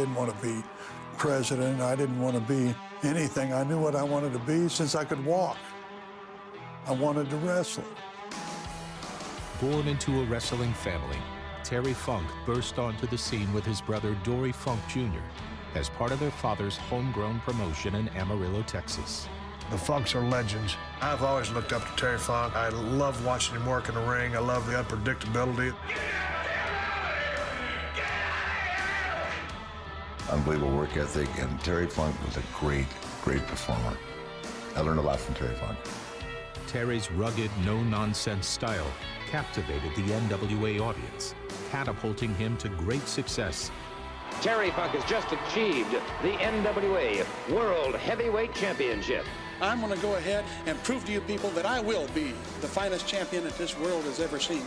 didn't want to be president. I didn't want to be anything. I knew what I wanted to be since I could walk. I wanted to wrestle. Born into a wrestling family, Terry Funk burst onto the scene with his brother Dory Funk Jr. as part of their father's homegrown promotion in Amarillo, Texas. The Funks are legends. I've always looked up to Terry Funk. I love watching him work in the ring. I love the unpredictability. Unbelievable work ethic, and Terry Funk was a great performer. I learned a lot from Terry Funk. Terry's rugged, no-nonsense style captivated the NWA audience, catapulting him to great success. Terry Funk has just achieved the NWA World Heavyweight Championship. I'm going to go ahead and prove to you people that I will be the finest champion that this world has ever seen.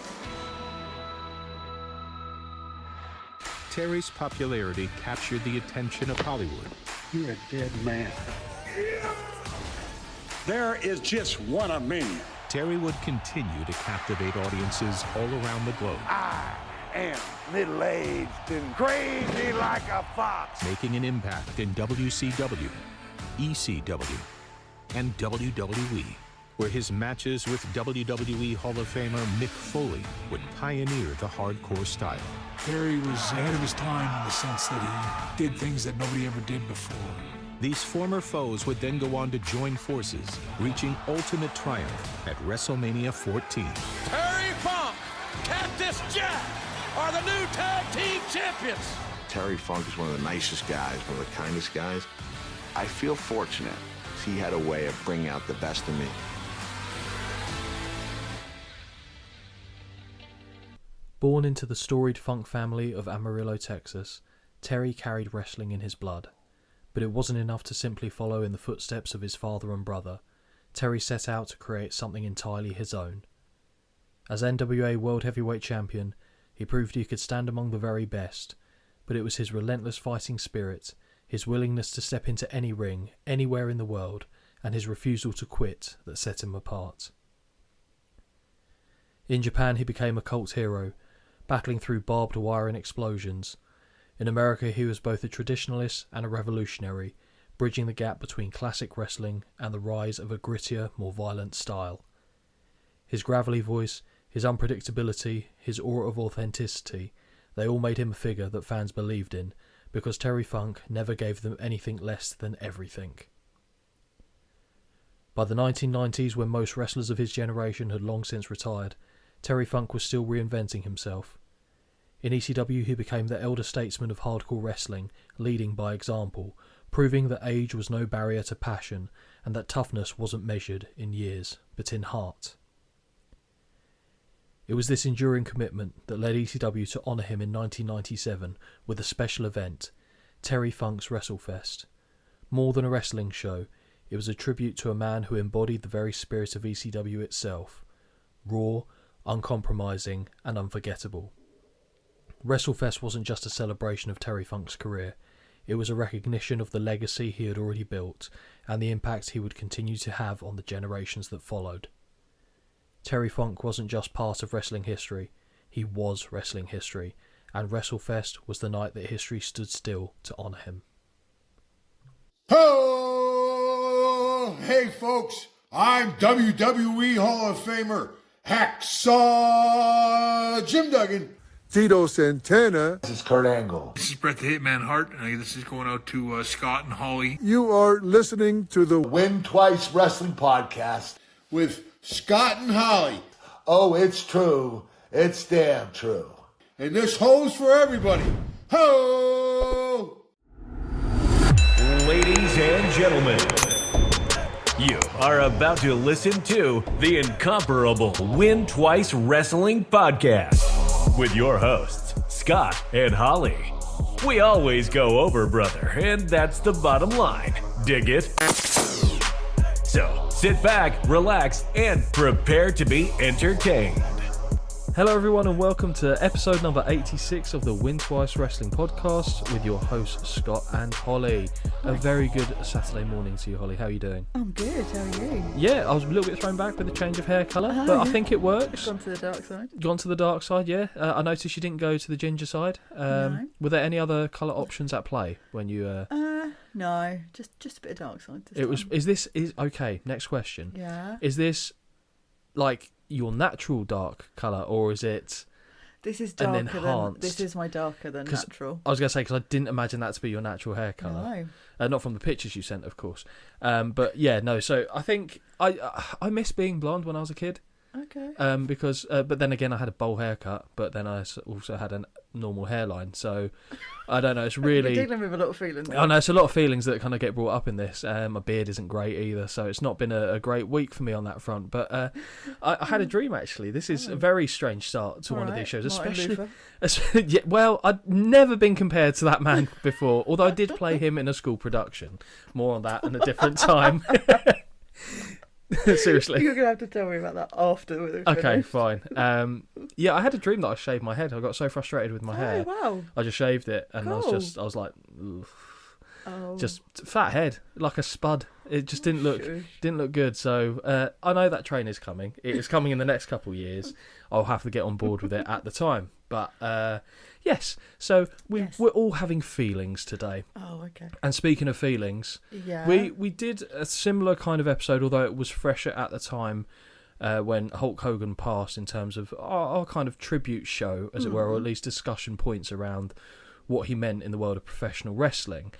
Terry's popularity captured the attention of Hollywood. You're a dead man. There is just one of me. Terry would continue to captivate audiences all around the globe. I am middle-aged and crazy like a fox. Making an impact in WCW, ECW, and WWE, where his matches with WWE Hall of Famer Mick Foley would pioneer the hardcore style. Terry was ahead of his time in the sense that he did things that nobody ever did before. These former foes would then go on to join forces, reaching ultimate triumph at WrestleMania 14. Terry Funk, Cactus Jack are the new tag team champions. Terry Funk is one of the nicest guys, one of the kindest guys. I feel fortunate. He had a way of bringing out the best in me. Born into the storied Funk family of Amarillo, Texas, Terry carried wrestling in his blood. But it wasn't enough to simply follow in the footsteps of his father and brother. Terry set out to create something entirely his own. As NWA World Heavyweight Champion, he proved he could stand among the very best, but it was his relentless fighting spirit, his willingness to step into any ring, anywhere in the world, and his refusal to quit that set him apart. In Japan, he became a cult hero, battling through barbed wire and explosions. In America, he was both a traditionalist and a revolutionary, bridging the gap between classic wrestling and the rise of a grittier, more violent style. His gravelly voice, his unpredictability, his aura of authenticity, they all made him a figure that fans believed in, because Terry Funk never gave them anything less than everything. By the 1990s, when most wrestlers of his generation had long since retired, Terry Funk was still reinventing himself. In ECW, he became the elder statesman of hardcore wrestling, leading by example, proving that age was no barrier to passion and that toughness wasn't measured in years, but in heart. It was this enduring commitment that led ECW to honour him in 1997 with a special event, Terry Funk's WrestleFest. More than a wrestling show, it was a tribute to a man who embodied the very spirit of ECW itself, raw, uncompromising, and unforgettable. WrestleFest wasn't just a celebration of Terry Funk's career, it was a recognition of the legacy he had already built and the impact he would continue to have on the generations that followed. Terry Funk wasn't just part of wrestling history, he was wrestling history, and WrestleFest was the night that history stood still to honour him. Oh, hey folks, I'm WWE Hall of Famer Hacksaw Jim Duggan. Tito Santana. This is Kurt Angle. This is Bret the Hitman Hart. This is going out to Scott and Holly. You are listening to the Win Twice Wrestling Podcast with Scott and Holly. Oh, it's true. It's damn true. And this holds for everybody. Ho! Ladies and gentlemen, you are about to listen to the incomparable Win Twice Wrestling Podcast with your hosts, Scott and Holly. We always go over, brother, and that's the bottom line. Dig it? So sit back, relax, and prepare to be entertained. Hello everyone and welcome to episode number 86 of the Win Twice Wrestling Podcast with your hosts Scott and Holly. A very good Saturday morning to you, Holly. How are you doing? I'm good, how are you? Yeah, I was a little bit thrown back with the change of hair colour, but I think it works. Gone to the dark side. Gone to the dark side, yeah. I noticed you didn't go to the ginger side. No. Were there any other colour options at play when you... No, just a bit of dark side this It was. time. Okay, next question. Yeah. Is this like your natural dark colour, or is it... This is an darker enhanced? this is my darker than natural. I was going to say, because I didn't imagine that to be your natural hair colour. No. Not from the pictures you sent, of course. But yeah, no, so I think I miss being blonde when I was a kid. Okay. But then again, I had a bowl haircut, but then I also had a normal hairline. So I don't know. It's really You're dealing with a lot of feelings. I know it's a lot of feelings that kind of get brought up in this. My beard isn't great either, so it's not been a great week for me on that front. But I had a dream actually. This is a very strange start to one of these shows, especially. Yeah, well, I'd never been compared to that man before, although I did play him in a school production. More on that in a different time. Seriously, you're gonna have to tell me about that after. Okay, fine. Yeah, I had a dream that I shaved my head. I got so frustrated with my hair. Wow! I just shaved it, and cool. I was like, just fat head, like a spud. It just didn't look good. So I know that train is coming. It is coming in the next couple of years. I'll have to get on board with it at the time. But yes, so we're all having feelings today. Oh, okay. And speaking of feelings, we did a similar kind of episode, although it was fresher at the time when Hulk Hogan passed, in terms of our kind of tribute show, as it were, or at least discussion points around what he meant in the world of professional wrestling.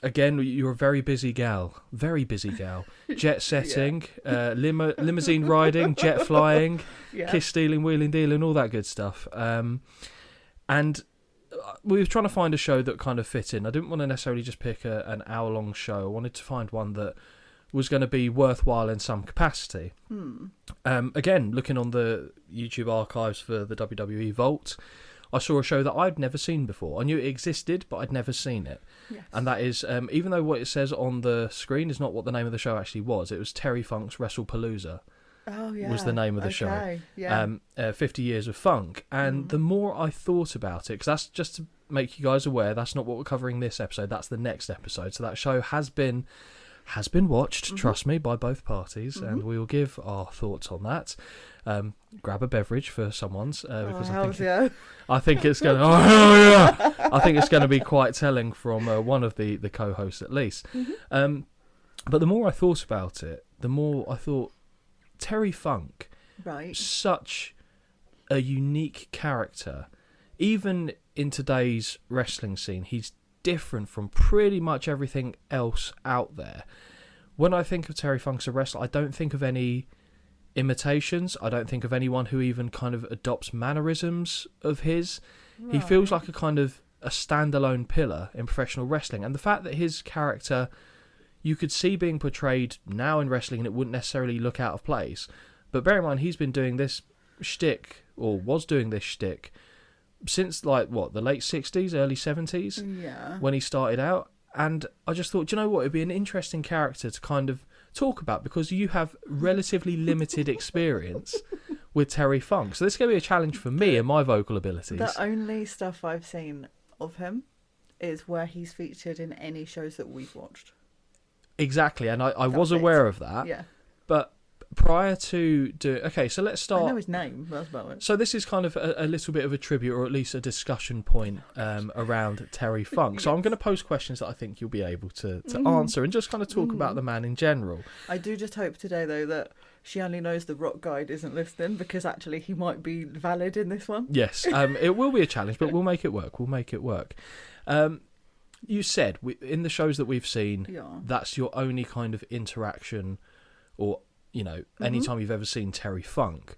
Again, you're a very busy gal. Jet setting, limousine riding, jet flying, kiss stealing, wheeling dealing, all that good stuff. And we were trying to find a show that kind of fit in. I didn't want to necessarily just pick an hour-long show. I wanted to find one that was going to be worthwhile in some capacity. Again, looking on the YouTube archives for the WWE Vault, I saw a show that I'd never seen before. I knew it existed, but I'd never seen it. Yes. And that is, even though what it says on the screen is not what the name of the show actually was, it was Terry Funk's Wrestlepalooza. Oh, yeah. Was the name of the show. Yeah. 50 Years of Funk. And the more I thought about it, because that's just to make you guys aware, that's not what we're covering this episode, that's the next episode. So that show has been watched, trust me, by both parties, and we will give our thoughts on that. Grab a beverage for someone's because I think it's going to. Oh hell yeah! I think it's going to be quite telling from one of the co-hosts at least. But the more I thought about it, the more I thought Terry Funk, such a unique character, even in today's wrestling scene, he's different from pretty much everything else out there. When I think of Terry Funk as a wrestler, I don't think of any imitations. I don't think of anyone who even kind of adopts mannerisms of his. He feels like a kind of a standalone pillar in professional wrestling. And the fact that his character, you could see being portrayed now in wrestling and it wouldn't necessarily look out of place. But bear in mind, he's been doing this shtick, or was doing this shtick, since the late 60s, early 70s, when he started out. And I just thought, do you know what, it'd be an interesting character to kind of talk about, because you have relatively limited experience with Terry Funk. So this is going to be a challenge for me and my vocal abilities. The only stuff I've seen of him is where he's featured in any shows that we've watched. Exactly, and I was aware of that. Yeah. But prior to okay, so let's start. I know his name, that's about it. So this is kind of a little bit of a tribute, or at least a discussion point around Terry Funk. So I'm going to pose questions that I think you'll be able to answer, and just kind of talk about the man in general. I do just hope today, though, that She Only Knows the Rock Guide isn't listening, because actually he might be valid in this one. Yes, it will be a challenge, but we'll make it work. You said in the shows that we've seen, that's your only kind of interaction, or any time you've ever seen Terry Funk.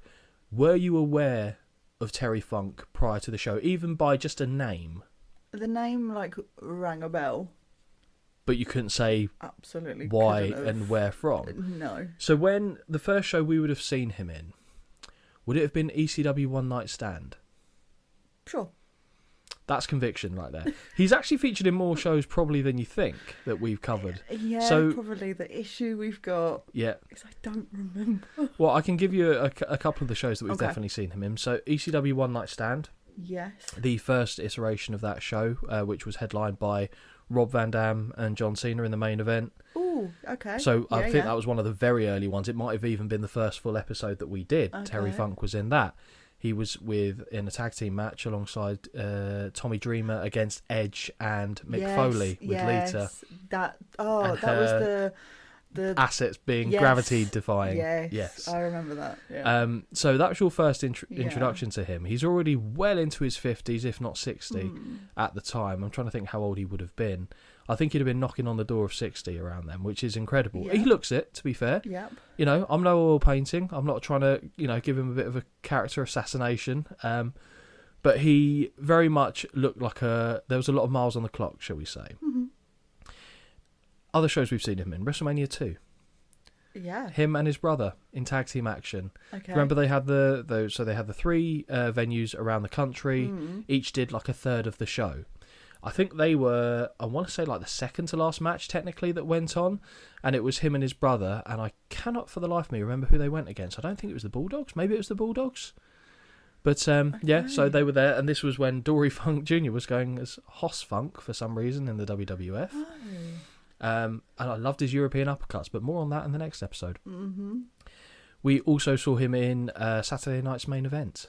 Were you aware of Terry Funk prior to the show, even by just a name? The name rang a bell, but you couldn't say absolutely why and where from. No. So when the first show we would have seen him in, would it have been ECW One Night Stand? Sure. That's conviction right there. He's actually featured in more shows probably than you think that we've covered. Yeah, so, probably the issue we've got is I don't remember. Well, I can give you a couple of the shows that we've definitely seen him in. So ECW One Night Stand. Yes. The first iteration of that show, which was headlined by Rob Van Dam and John Cena in the main event. Oh, okay. So I think that was one of the very early ones. It might have even been the first full episode that we did. Okay. Terry Funk was in that. He was in a tag team match alongside Tommy Dreamer against Edge and Mick Foley with Lita. That was the assets being gravity defying. Yes, I remember that. Yeah. So that was your first introduction to him. He's already well into his 50s, if not 60, at the time. I'm trying to think how old he would have been. I think he'd have been knocking on the door of 60 around then, which is incredible. Yeah. He looks it, to be fair. Yep. You know, I'm no oil painting. I'm not trying to, give him a bit of a character assassination. But he very much looked like there was a lot of miles on the clock, shall we say. Mm-hmm. Other shows we've seen him in, WrestleMania 2. Yeah. Him and his brother in tag team action. Okay. Remember they had the 3 venues around the country. Each did like a third of the show. I think they were, I want to say like the second to last match technically that went on, and it was him and his brother, and I cannot for the life of me remember who they went against. I don't think it was the Bulldogs. Maybe it was the Bulldogs. But so they were there, and this was when Dory Funk Jr. was going as Hoss Funk for some reason in the WWF. Oh. And I loved his European uppercuts, but more on that in the next episode. Mm-hmm. We also saw him in Saturday Night's Main Event.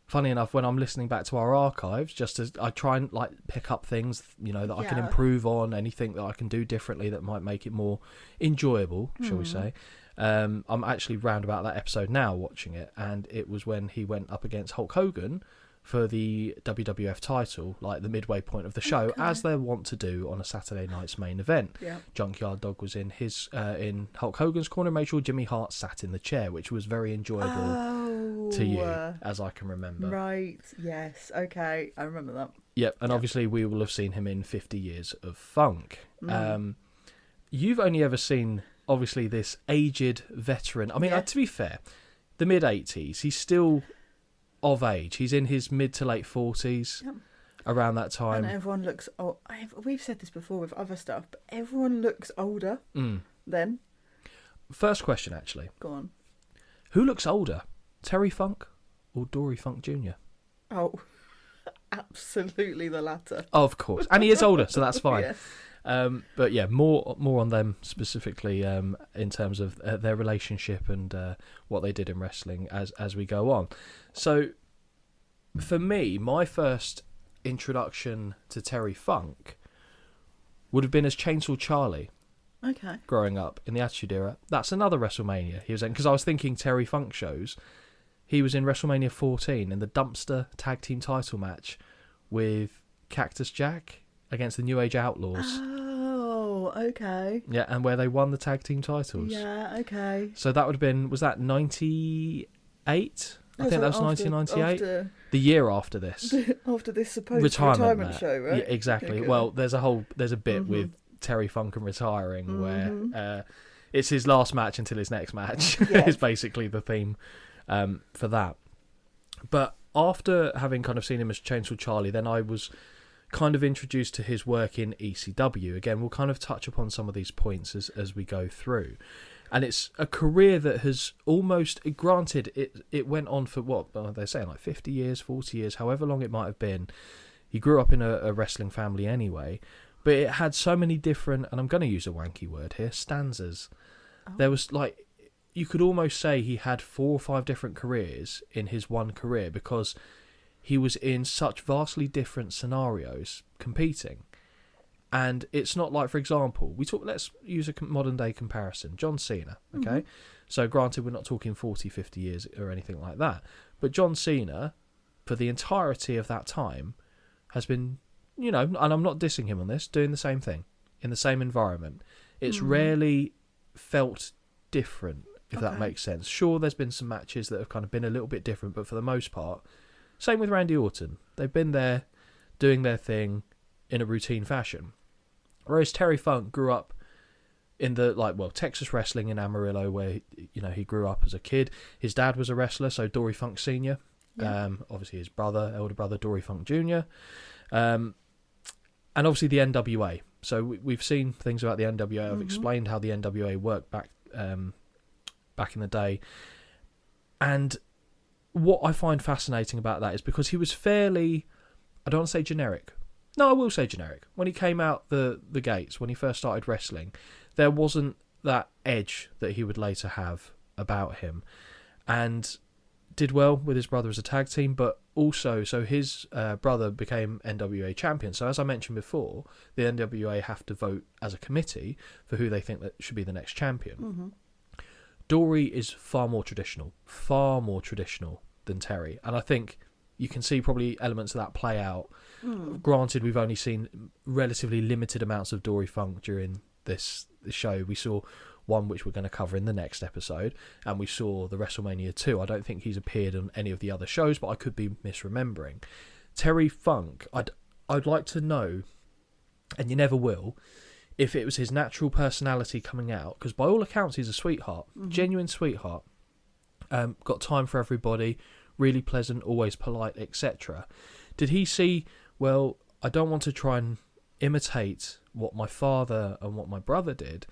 Funny enough, when I'm listening back to our archives, just as I try and like pick up things, that I can improve on, anything that I can do differently that might make it more enjoyable, shall we say. I'm actually round about that episode now watching it, and it was when he went up against Hulk Hogan for the WWF title, like the midway point of the show, as they want to do on a Saturday Night's Main Event. Yeah. Junkyard Dog was in in Hulk Hogan's corner, made sure Jimmy Hart sat in the chair, which was very enjoyable to you, as I can remember. Right, yes, okay, I remember that. Yep, and obviously we will have seen him in 50 Years of Funk. You've only ever seen, obviously, this aged veteran. I mean, to be fair, the mid-80s, he's still of age. He's in his mid to late 40s around that time. And everyone looks old. We've said this before with other stuff, but everyone looks older then. First question, actually. Go on. Who looks older, Terry Funk or Dory Funk Jr.? Oh, absolutely the latter. Of course. And he is older, so that's fine. Yes. But yeah, more on them specifically in terms of their relationship and what they did in wrestling as we go on. So for me, my first introduction to Terry Funk would have been as Chainsaw Charlie. Okay. Growing up in the Attitude Era. That's another WrestleMania he was in, because I was thinking Terry Funk shows. He was in WrestleMania 14 in the dumpster tag team title match with Cactus Jack against the New Age Outlaws. Oh, okay. Yeah, and where they won the tag team titles. Yeah, okay. So that would have been, was that 98? I think that was 1998. The year after this. After this supposed retirement show, right? Yeah, exactly. Okay. Well, there's a bit with Terry Funk and retiring where it's his last match until his next match is basically the theme for that. But after having kind of seen him as Chainsaw Charlie, then I was kind of introduced to his work in ECW. Again, we'll kind of touch upon some of these points as we go through. And it's a career that has almost, granted, it went on for what they're saying, like 50 years, 40 years, however long it might have been. He grew up in a wrestling family anyway, but it had so many different, and I'm going to use a wanky word here, stanzas. Oh. There was like, you could almost say he had 4 or 5 different careers in his one career, because he was in such vastly different scenarios competing. And it's not like, for example, let's use a modern day comparison. John Cena, okay? So granted, we're not talking 40, 50 years or anything like that. But John Cena, for the entirety of that time, has been, and I'm not dissing him on this, doing the same thing in the same environment. It's rarely felt different, if that makes sense. Sure, there's been some matches that have kind of been a little bit different, but for the most part, same with Randy Orton. They've been there doing their thing in a routine fashion. Whereas Terry Funk grew up in the Texas wrestling in Amarillo, where he grew up as a kid. His dad was a wrestler, so Dory Funk Sr. Yeah. Obviously his elder brother, Dory Funk Jr., and obviously the NWA. So we've seen things about the NWA. I've explained how the NWA worked back in the day. And what I find fascinating about that is because he was fairly, I don't want to say generic. No, I will say generic. When he came out the gates, when he first started wrestling, there wasn't that edge that he would later have about him. And did well with his brother as a tag team, but also, so his brother became NWA champion. So as I mentioned before, the NWA have to vote as a committee for who they think that should be the next champion. Dory is far more traditional than Terry. And I think you can see probably elements of that play out. Granted, we've only seen relatively limited amounts of Dory Funk during this show. We saw one which we're going to cover in the next episode, and we saw the WrestleMania 2. I don't think he's appeared on any of the other shows, but I could be misremembering. Terry Funk, I'd like to know, and you never will, if it was his natural personality coming out, because by all accounts he's a sweetheart, genuine sweetheart, got time for everybody, really pleasant, always polite, etc. Did he see, well, I don't want to try and imitate what my father and what my brother did,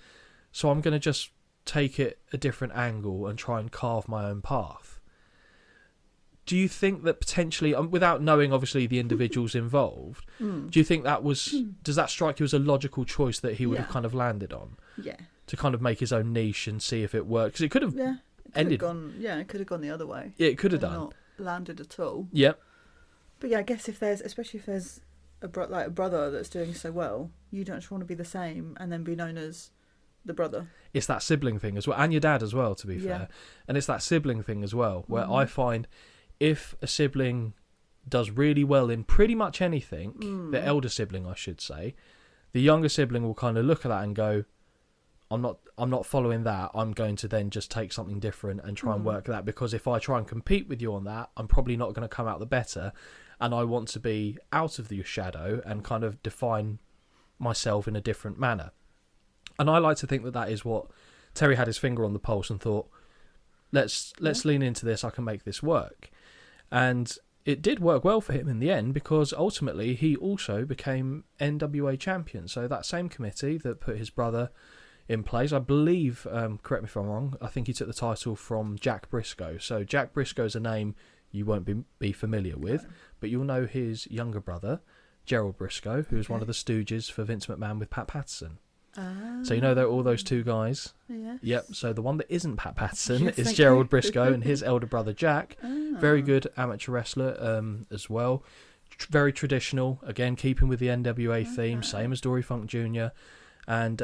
so I'm going to just take it a different angle and try and carve my own path? Do you think that potentially, without knowing obviously the individuals involved, do you think that was, does that strike you as a logical choice that he would have kind of landed on? Yeah. To kind of make his own niche and see if it worked? Because it could have ended. It could have gone the other way. Yeah, it could have done. Not landed at all. Yep. But yeah, I guess especially if there's a brother that's doing so well, you don't just want to be the same and then be known as the brother. It's that sibling thing as well, and your dad as well, to be fair. And it's that sibling thing as well, where I find if a sibling does really well in pretty much anything, the elder sibling, I should say, the younger sibling will kind of look at that and go, I'm not following that. I'm going to then just take something different and try and work that, because if I try and compete with you on that, I'm probably not going to come out the better, and I want to be out of the shadow and kind of define myself in a different manner. And I like to think that is what Terry had his finger on the pulse and thought, let's lean into this. I can make this work. And it did work well for him in the end, because ultimately he also became NWA champion. So that same committee that put his brother in place, I believe, correct me if I'm wrong, I think he took the title from Jack Briscoe. So Jack Briscoe is a name you won't be familiar with, but you'll know his younger brother, Gerald Briscoe, who was one of the stooges for Vince McMahon with Pat Patterson. So you know all those two guys? Yes. Yep. So the one that isn't Pat Patterson is Gerald Briscoe and his elder brother Jack. Very good amateur wrestler as well. Very traditional. Again, keeping with the NWA theme, same as Dory Funk Jr. And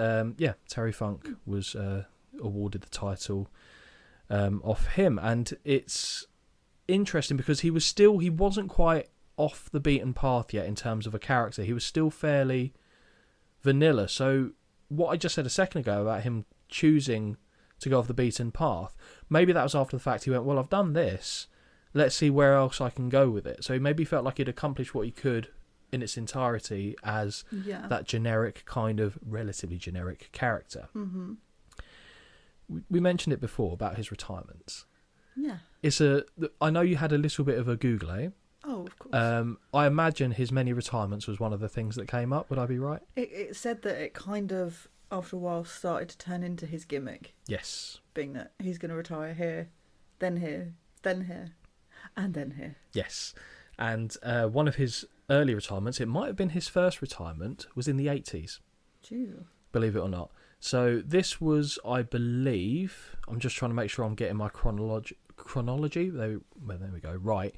Terry Funk was awarded the title off him. And it's interesting because he wasn't quite off the beaten path yet in terms of a character. He was still fairly vanilla. So what I just said a second ago about him choosing to go off the beaten path, maybe that was after the fact he went, well, I've done this, let's see where else I can go with it. So he maybe felt like he'd accomplished what he could in its entirety as that generic, kind of relatively generic character. We mentioned it before about his retirement. I know you had a little bit of a Google, eh? Oh, of course. I imagine his many retirements was one of the things that came up. Would I be right? It said that it kind of, after a while, started to turn into his gimmick. Yes. Being that he's going to retire here, then here, then here, and then here. Yes. And one of his early retirements, it might have been his first retirement, was in the 80s. Jeez. Believe it or not. So this was, I believe, I'm just trying to make sure I'm getting my chronology. There we go. Right.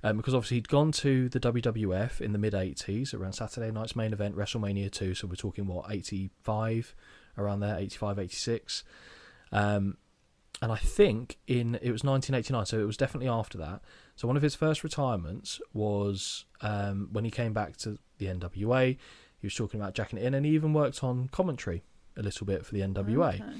Because obviously he'd gone to the WWF in the mid-80s, around Saturday Night's Main Event, WrestleMania 2, so we're talking, 85, around there, 85, 86. And I think it was 1989, so it was definitely after that. So one of his first retirements was when he came back to the NWA. He was talking about jacking it in, and he even worked on commentary a little bit for the NWA. Okay.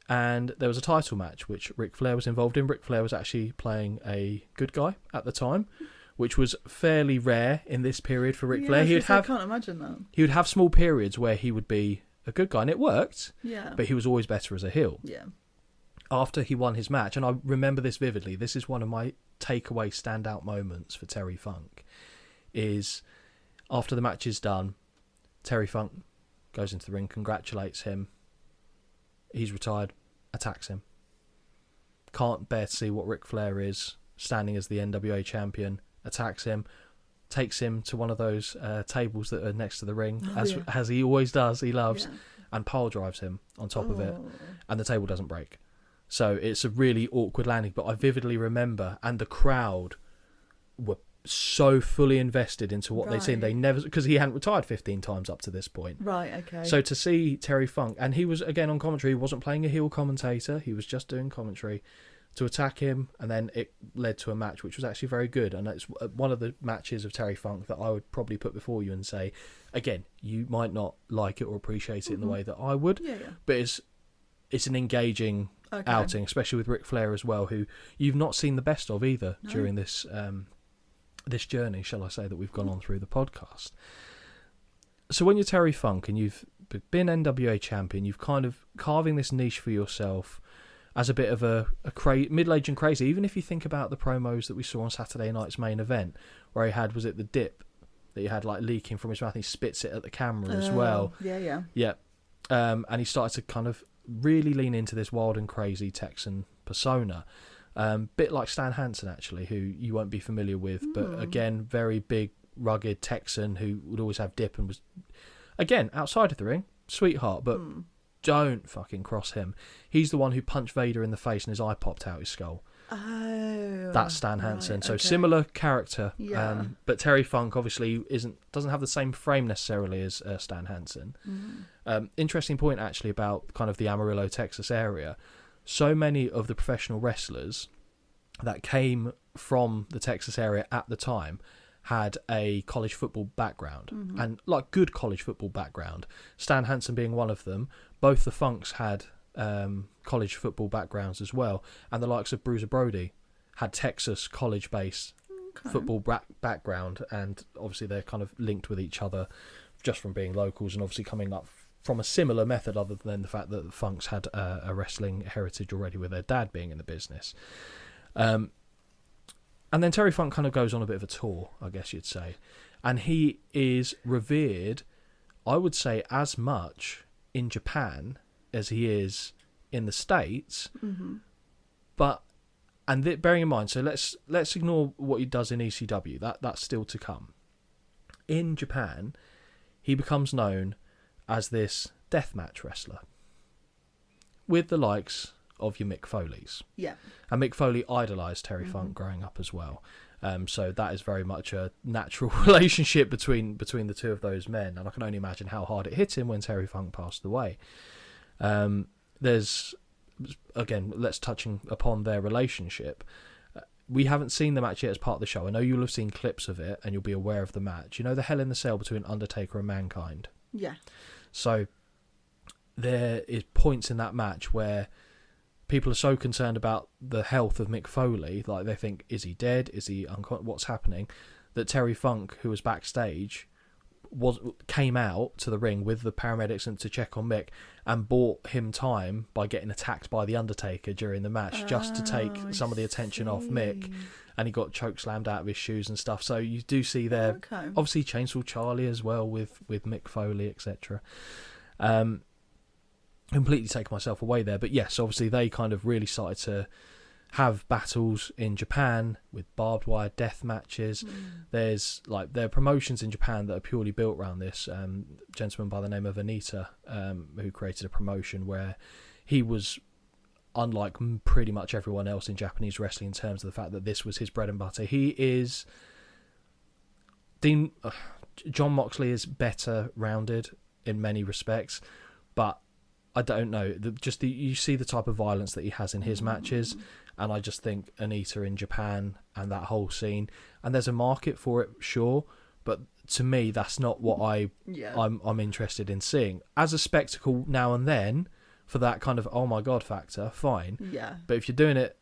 And there was a title match which Ric Flair was involved in. Ric Flair was actually playing a good guy at the time, which was fairly rare in this period for Ric Flair. I can't imagine that. He would have small periods where he would be a good guy, and it worked. Yeah. But he was always better as a heel. Yeah. after he won his match, and I remember this vividly, this is one of my takeaway standout moments for Terry Funk, is after the match is done, Terry Funk goes into the ring, congratulates him, he's retired, attacks him. Can't bear to see what Ric Flair is, standing as the NWA champion, attacks him, takes him to one of those tables that are next to the ring, as he always does, he loves, and pile drives him on top of it, and the table doesn't break. So it's a really awkward landing, but I vividly remember, and the crowd were so fully invested into what they'd seen. They never, because he hadn't retired 15 times up to this point. Right, okay. So to see Terry Funk, and he was, again, on commentary, he wasn't playing a heel commentator, he was just doing commentary, to attack him, and then it led to a match which was actually very good, and it's one of the matches of Terry Funk that I would probably put before you and say, again, you might not like it or appreciate it in the way that I would, but it's an engaging outing, especially with Ric Flair as well, who you've not seen the best of either during this this journey, shall I say, that we've gone on through the podcast. So when you're Terry Funk and you've been NWA champion, you've kind of carving this niche for yourself as a bit of a middle-aged and crazy. Even if you think about the promos that we saw on Saturday night's main event, where he had, was it the dip that he had like leaking from his mouth? He spits it at the camera as well. Yeah. And he started to kind of really lean into this wild and crazy Texan persona. Bit like Stan Hansen, actually, who you won't be familiar with, but again, very big, rugged Texan who would always have dip and was, again, outside of the ring, sweetheart, but don't fucking cross him. He's the one who punched Vader in the face and his eye popped out his skull. Oh, that's Stan Hansen. So similar character, but Terry Funk obviously doesn't have the same frame necessarily as Stan Hansen. Interesting point actually about kind of the Amarillo, Texas area. So many of the professional wrestlers that came from the Texas area at the time had a college football background, and like good college football background. Stan Hansen being one of them. Both the Funks had college football backgrounds as well, and the likes of Bruiser Brody had Texas college-based football background, and obviously they're kind of linked with each other just from being locals, and obviously coming up from a similar method, other than the fact that the Funks had a wrestling heritage already with their dad being in the business. And then Terry Funk kind of goes on a bit of a tour, I guess you'd say. And he is revered, I would say, as much in Japan as he is in the States. But, and bearing in mind, so let's ignore what he does in ECW. That's still to come. In Japan, he becomes known as this deathmatch wrestler with the likes of your Mick Foley's. Yeah. And Mick Foley idolised Terry Funk growing up as well. So that is very much a natural relationship between the two of those men. And I can only imagine how hard it hit him when Terry Funk passed away. There's, again, let's touching upon their relationship. We haven't seen the match yet as part of the show. I know you'll have seen clips of it and you'll be aware of the match. You know the Hell in the Cell between Undertaker and Mankind? Yeah. So there is points in that match where people are so concerned about the health of Mick Foley, like they think, is he dead? Is he what's happening? That Terry Funk, who was backstage, came out to the ring with the paramedics and to check on Mick, and bought him time by getting attacked by the Undertaker during the match, just to take some of the attention off Mick. And he got choke slammed out of his shoes and stuff. So you do see there, obviously Chainsaw Charlie as well with Mick Foley, etc. Completely take myself away there, but yes, obviously they kind of really started to have battles in Japan with barbed wire death matches. There's like there are promotions in Japan that are purely built around this. Gentleman by the name of Anita, who created a promotion where he was unlike pretty much everyone else in Japanese wrestling in terms of the fact that this was his bread and butter. He is John Moxley is better rounded in many respects, but I don't know. You see the type of violence that he has in his matches, and I just think Anita in Japan and that whole scene, and there's a market for it, sure, but to me that's not what I'm interested in seeing as a spectacle now and then for that kind of oh my god factor. Fine, but if you're doing it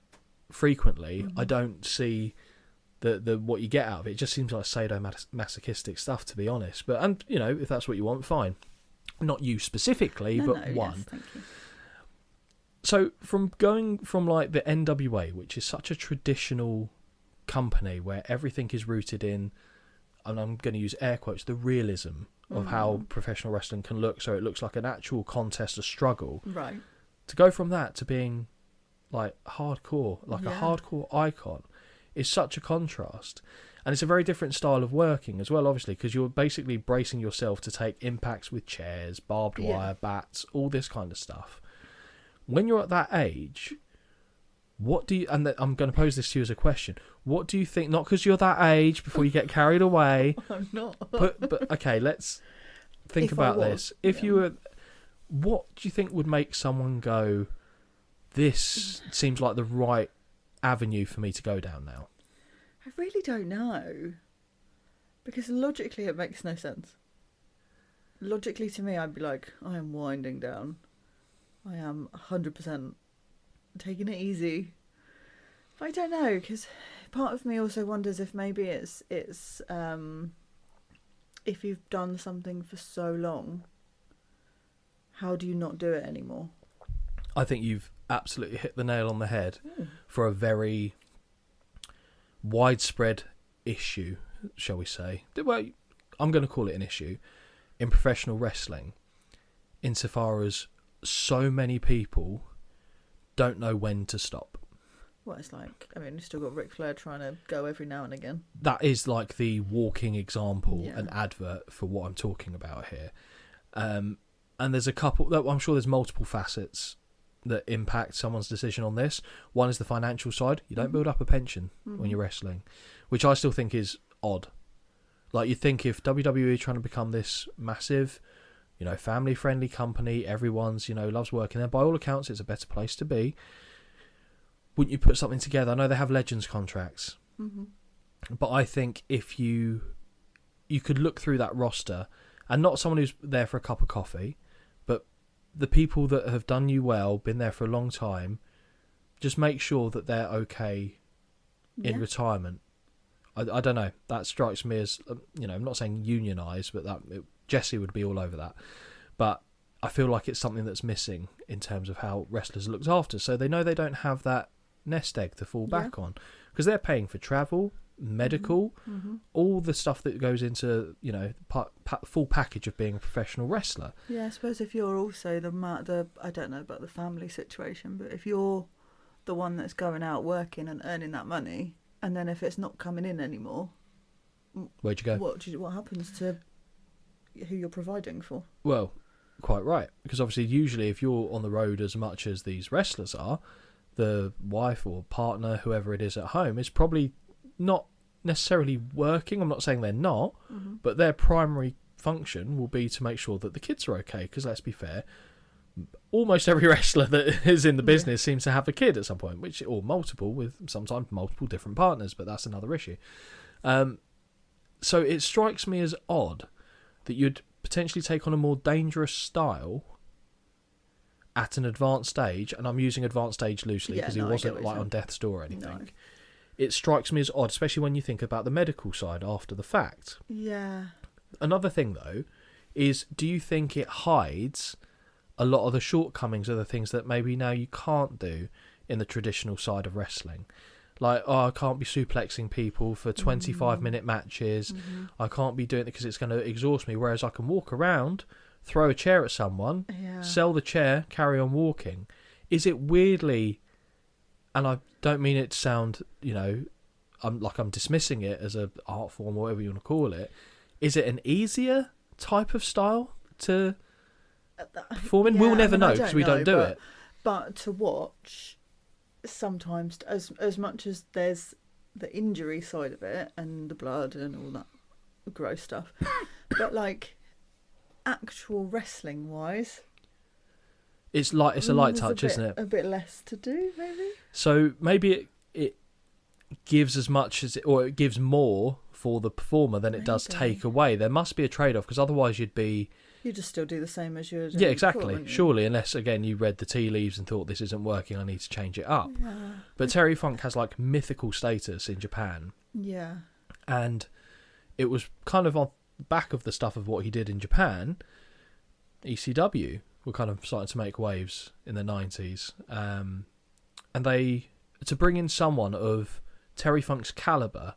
frequently, I don't see the what you get out of it. It just seems like sadomasochistic stuff, to be honest. But and you know, if that's what you want, fine. Not you specifically, but one. Yes, thank you. So from going from like the NWA, which is such a traditional company where everything is rooted in, and I'm going to use air quotes, the realism of how professional wrestling can look, so it looks like an actual contest, a struggle. Right. To go from that to being like hardcore, like a hardcore icon, is such a contrast. And it's a very different style of working as well, obviously, because you're basically bracing yourself to take impacts with chairs, barbed wire, bats, all this kind of stuff. When you're at that age, what do you... And I'm going to pose this to you as a question. What do you think... Not because you're that age, before you get carried away. I'm not. But okay, let's think about this. If you were... What do you think would make someone go, this seems like the right avenue for me to go down now? I really don't know. Because logically it makes no sense. Logically to me, I'd be like, I am winding down. I am 100% taking it easy. But I don't know, because part of me also wonders if maybe it's if you've done something for so long, how do you not do it anymore? I think you've absolutely hit the nail on the head for a very widespread issue, shall we say. Well, I'm going to call it an issue in professional wrestling, insofar as so many people don't know when to stop. Well, it's like, I mean, you've still got Ric Flair trying to go every now and again. That is like the walking example, an advert for what I'm talking about here. And there's a couple, I'm sure there's multiple facets that impact someone's decision on this. One is the financial side. You don't build up a pension when you're wrestling, which I still think is odd. Like, you'd think if WWE trying to become this massive, you know, family-friendly company, everyone's, you know, loves working there. By all accounts, it's a better place to be. Wouldn't you put something together? I know they have Legends contracts. But I think if you could look through that roster, and not someone who's there for a cup of coffee, but the people that have done you well, been there for a long time, just make sure that they're okay in retirement. I don't know. That strikes me as, you know, I'm not saying unionised, but Jesse would be all over that. But I feel like it's something that's missing in terms of how wrestlers are looked after. So they know they don't have that nest egg to fall back on, because they're paying for travel, medical, all the stuff that goes into, you know, full package of being a professional wrestler. Yeah, I suppose if you're also the I don't know about the family situation, but if you're the one that's going out working and earning that money, and then if it's not coming in anymore, where'd you go? What happens to who you're providing for? Well, quite right, because obviously usually if you're on the road as much as these wrestlers are, the wife or partner, whoever it is at home, is probably not necessarily working. I'm not saying they're not, but their primary function will be to make sure that the kids are okay, because let's be fair, almost every wrestler that is in the business seems to have a kid at some point, or multiple, with sometimes multiple different partners, but that's another issue. So it strikes me as odd that you'd potentially take on a more dangerous style at an advanced stage, and I'm using advanced stage loosely because he wasn't like on death's door or anything. No. It strikes me as odd, especially when you think about the medical side after the fact. Yeah. Another thing, though, is do you think it hides a lot of the shortcomings of the things that maybe now you can't do in the traditional side of wrestling? Like, I can't be suplexing people for 25-minute matches. I can't be doing it because it's going to exhaust me, whereas I can walk around, throw a chair at someone, sell the chair, carry on walking. Is it weirdly... And I don't mean it to sound, you know, I'm dismissing it as an art form or whatever you want to call it. Is it an easier type of style to perform in? We'll never know because we don't do it. But to watch, sometimes, as much as there's the injury side of it and the blood and all that gross stuff, but like actual wrestling wise, it's a light touch, isn't it? A bit less to do, maybe. So maybe it gives as much as it gives more for the performer than it does take away. There must be a trade-off, because otherwise you just still do the same as you were doing. Yeah, exactly. Before, surely, unless again you read the tea leaves and thought this isn't working, I need to change it up. Yeah. But Terry Funk has like mythical status in Japan. Yeah. And it was kind of on the back of the stuff of what he did in Japan, ECW were kind of starting to make waves in the 90s. And to bring in someone of Terry Funk's caliber,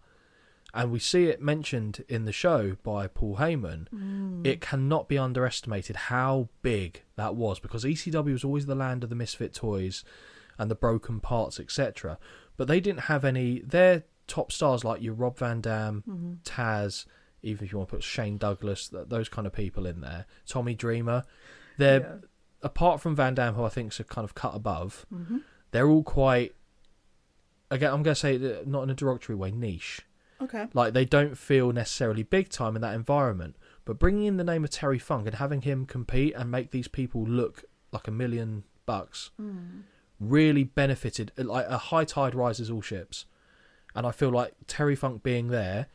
and we see it mentioned in the show by Paul Heyman, it cannot be underestimated how big that was, because ECW was always the land of the misfit toys and the broken parts, etc. But they didn't have any. Their top stars like your Rob Van Dam, Taz, even if you want to put Shane Douglas, those kind of people in there, Tommy Dreamer, they're apart from Van Dam, who I think is a kind of cut above, they're all quite, again, I'm going to say not in a derogatory way, niche. Okay. Like, they don't feel necessarily big time in that environment, but bringing in the name of Terry Funk and having him compete and make these people look like $1 million really benefited. Like, a high tide rises all ships, and I feel like Terry Funk being there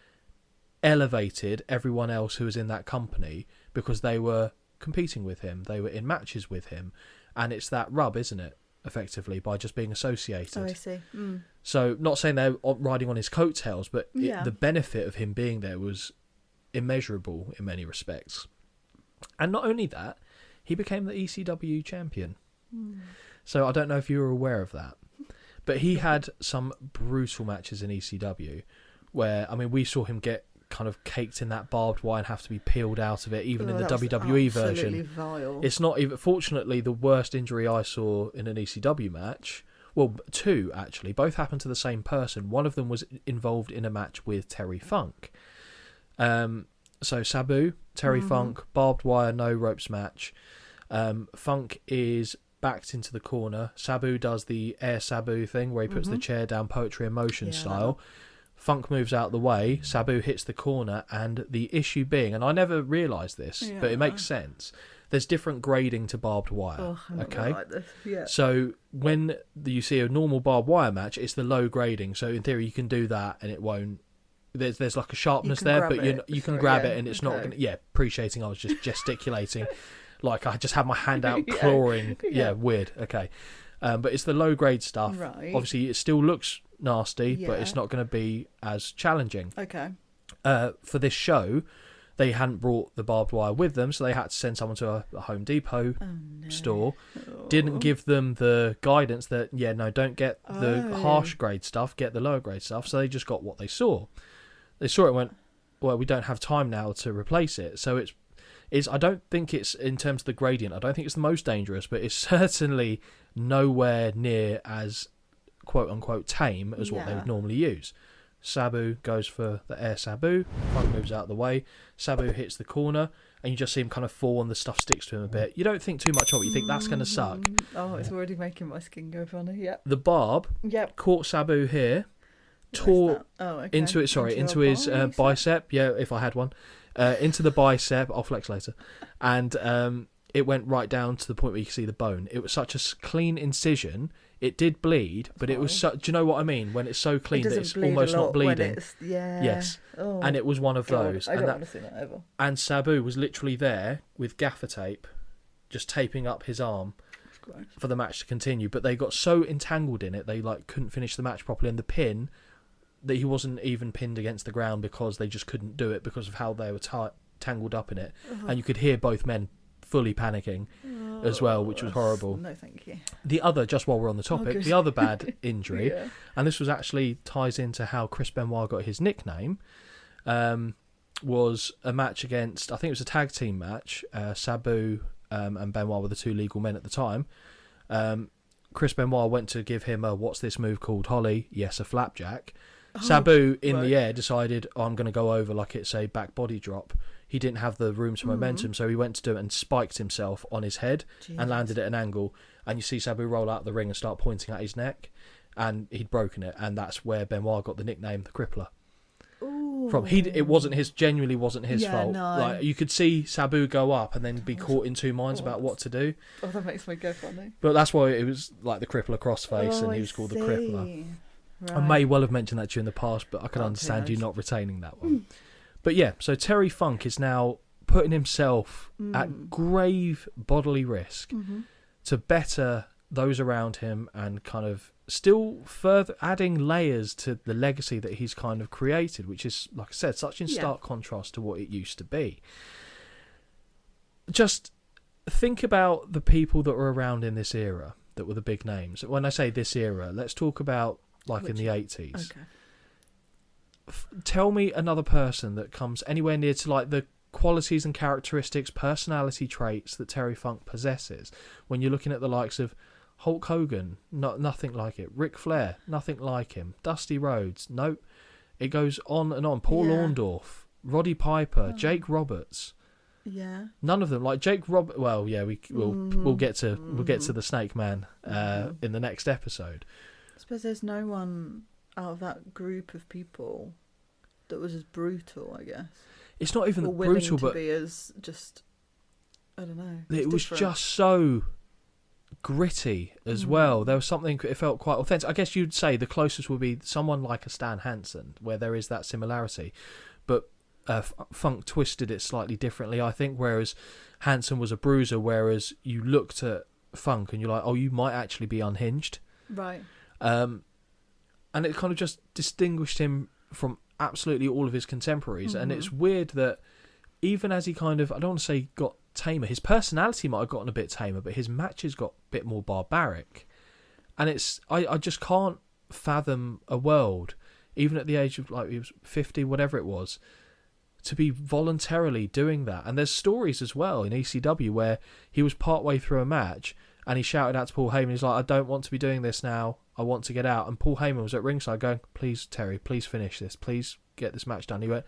elevated everyone else who was in that company, because they were competing with him, they were in matches with him, and it's that rub, isn't it, effectively, by just being associated. Oh, I see. So, not saying they're riding on his coattails, but the benefit of him being there was immeasurable in many respects. And not only that, he became the ECW champion. So I don't know if you were aware of that, but he had some brutal matches in ECW where, I mean, we saw him get kind of caked in that barbed wire and have to be peeled out of it, even in the WWE version. Vile. It's not even, fortunately, the worst injury I saw in an ECW match, well, two actually, both happened to the same person. One of them was involved in a match with Terry Funk. So Sabu, Terry Funk, barbed wire, no ropes match. Funk is backed into the corner. Sabu does the air Sabu thing where he puts the chair down, poetry in motion style. Funk moves out the way, Sabu hits the corner, and the issue being, and I never realised this, but it makes sense, there's different grading to barbed wire. Oh, I'm not gonna like this. Yeah. So when you see a normal barbed wire match, it's the low grading, so in theory you can do that and it won't, there's like a sharpness there, but you can grab it and it's not gonna, appreciating I was just gesticulating like I just had my hand out clawing. Weird. Okay. But it's the low grade stuff. Right. Obviously, it still looks nasty, but it's not going to be as challenging. Okay. For this show, they hadn't brought the barbed wire with them, so they had to send someone to a Home Depot store. Didn't give them the guidance that, don't get the harsh grade stuff, get the lower grade stuff. So they just got what they saw. They saw it and went, well, we don't have time now to replace it. So it's I don't think it's, in terms of the gradient, I don't think it's the most dangerous, but it's certainly nowhere near as quote-unquote tame as what they would normally use. Sabu goes for the air Sabu, Funk moves out of the way, Sabu hits the corner, and you just see him kind of fall and the stuff sticks to him a bit. You don't think too much of it, you think that's going to suck. Oh, it's already making my skin go funny, The barb caught Sabu here, tore into his bicep, if I had one, into the bicep, I'll flex later, and it went right down to the point where you can see the bone. It was such a clean incision. It did bleed, but it was do you know what I mean? When it's so clean that it's almost not bleeding. Yes. Oh, and it was one of those. I don't want to see that ever. And Sabu was literally there with gaffer tape, just taping up his arm for the match to continue. But they got so entangled in it, they couldn't finish the match properly. And the pin, that he wasn't even pinned against the ground because they just couldn't do it because of how they were tangled up in it. And you could hear both men fully panicking as well, which was horrible. No, thank you. The other, just while we're on the topic, the other bad injury, and this was actually ties into how Chris Benoit got his nickname, was a match against, I think it was a tag team match, Sabu and Benoit were the two legal men at the time. Chris Benoit went to give him a, what's this move called, Holly? Yes, a flapjack. Sabu, in the air, decided, I'm going to go over like it's a back body drop. He didn't have the room to momentum, so he went to do it and spiked himself on his head and landed at an angle. And you see Sabu roll out the ring and start pointing at his neck, and he'd broken it. And that's where Benoit got the nickname, the Crippler. From it genuinely wasn't his fault. No. Like, you could see Sabu go up and then be caught in two minds about what to do. Oh, that makes me go funny. But that's why it was like the Crippler crossface, and he was called the Crippler. Right. I may well have mentioned that to you in the past, but I can understand you not retaining that one. But yeah, so Terry Funk is now putting himself at grave bodily risk to better those around him and kind of still further adding layers to the legacy that he's kind of created, which is, like I said, such in stark contrast to what it used to be. Just think about the people that were around in this era that were the big names. When I say this era, let's talk about in the 80s. Okay. Tell me another person that comes anywhere near to the qualities and characteristics, personality traits that Terry Funk possesses. When you're looking at the likes of Hulk Hogan, nothing like it. Ric Flair, nothing like him. Dusty Rhodes, nope. It goes on and on. Paul Orndorff, Roddy Piper, Jake Roberts. Yeah. None of them Jake Roberts. Well, yeah, we'll get to the Snake Man in the next episode. I suppose there's no one out of that group of people that was as brutal, I guess. It's not even willing brutal, to but be as just, I don't know. It was just so gritty as well. There was something, it felt quite authentic. I guess you'd say the closest would be someone like a Stan Hansen, where there is that similarity. But Funk twisted it slightly differently, I think, whereas Hansen was a bruiser, whereas you looked at Funk and you're like, oh, you might actually be unhinged. Right. And it kind of just distinguished him from absolutely all of his contemporaries. And it's weird that even as he kind of, I don't want to say got tamer, his personality might have gotten a bit tamer, but his matches got a bit more barbaric. And it's, I just can't fathom a world, even at the age of he was 50, whatever it was, to be voluntarily doing that. And there's stories as well in ECW where he was partway through a match and he shouted out to Paul Heyman, he's like, I don't want to be doing this now, I want to get out. And Paul Heyman was at ringside going, please, Terry, please finish this, please get this match done. He went,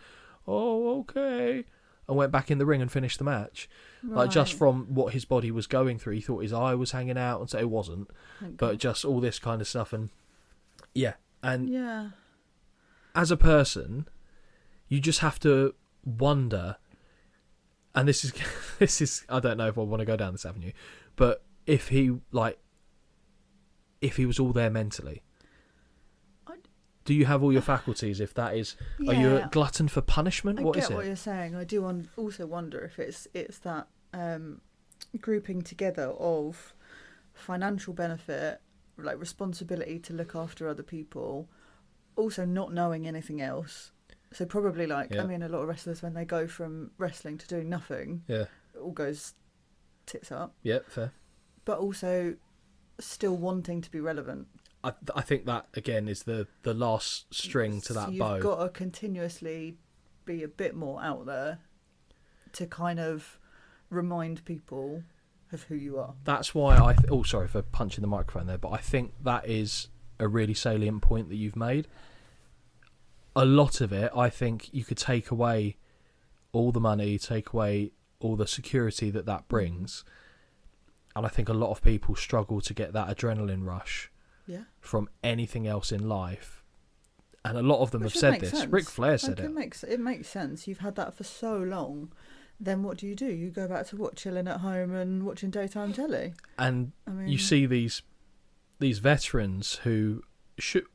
oh, okay, and went back in the ring and finished the match. Right. Just from what his body was going through, he thought his eye was hanging out, and so it wasn't. But just all this kind of stuff. And as a person, you just have to wonder, and this is I don't know if I want to go down this avenue, but if he was all there mentally, do you have all your faculties? If that is, are you a glutton for punishment? What is it? I get what you're saying. I do also wonder if it's that grouping together of financial benefit, responsibility to look after other people, also not knowing anything else. So probably I mean, a lot of wrestlers, when they go from wrestling to doing nothing, it all goes tits up. Yeah, fair. But also still wanting to be relevant. I think that, again, is the last string to that bow. You've got to continuously be a bit more out there to kind of remind people of who you are. That's why sorry for punching the microphone there, but I think that is a really salient point that you've made. A lot of it, I think you could take away all the money, take away all the security that brings, and I think a lot of people struggle to get that adrenaline rush from anything else in life. And a lot of them have said this. Sense. Ric Flair said it. It makes sense. You've had that for so long. Then what do? You go back to chilling at home and watching daytime telly. And you see these veterans who should,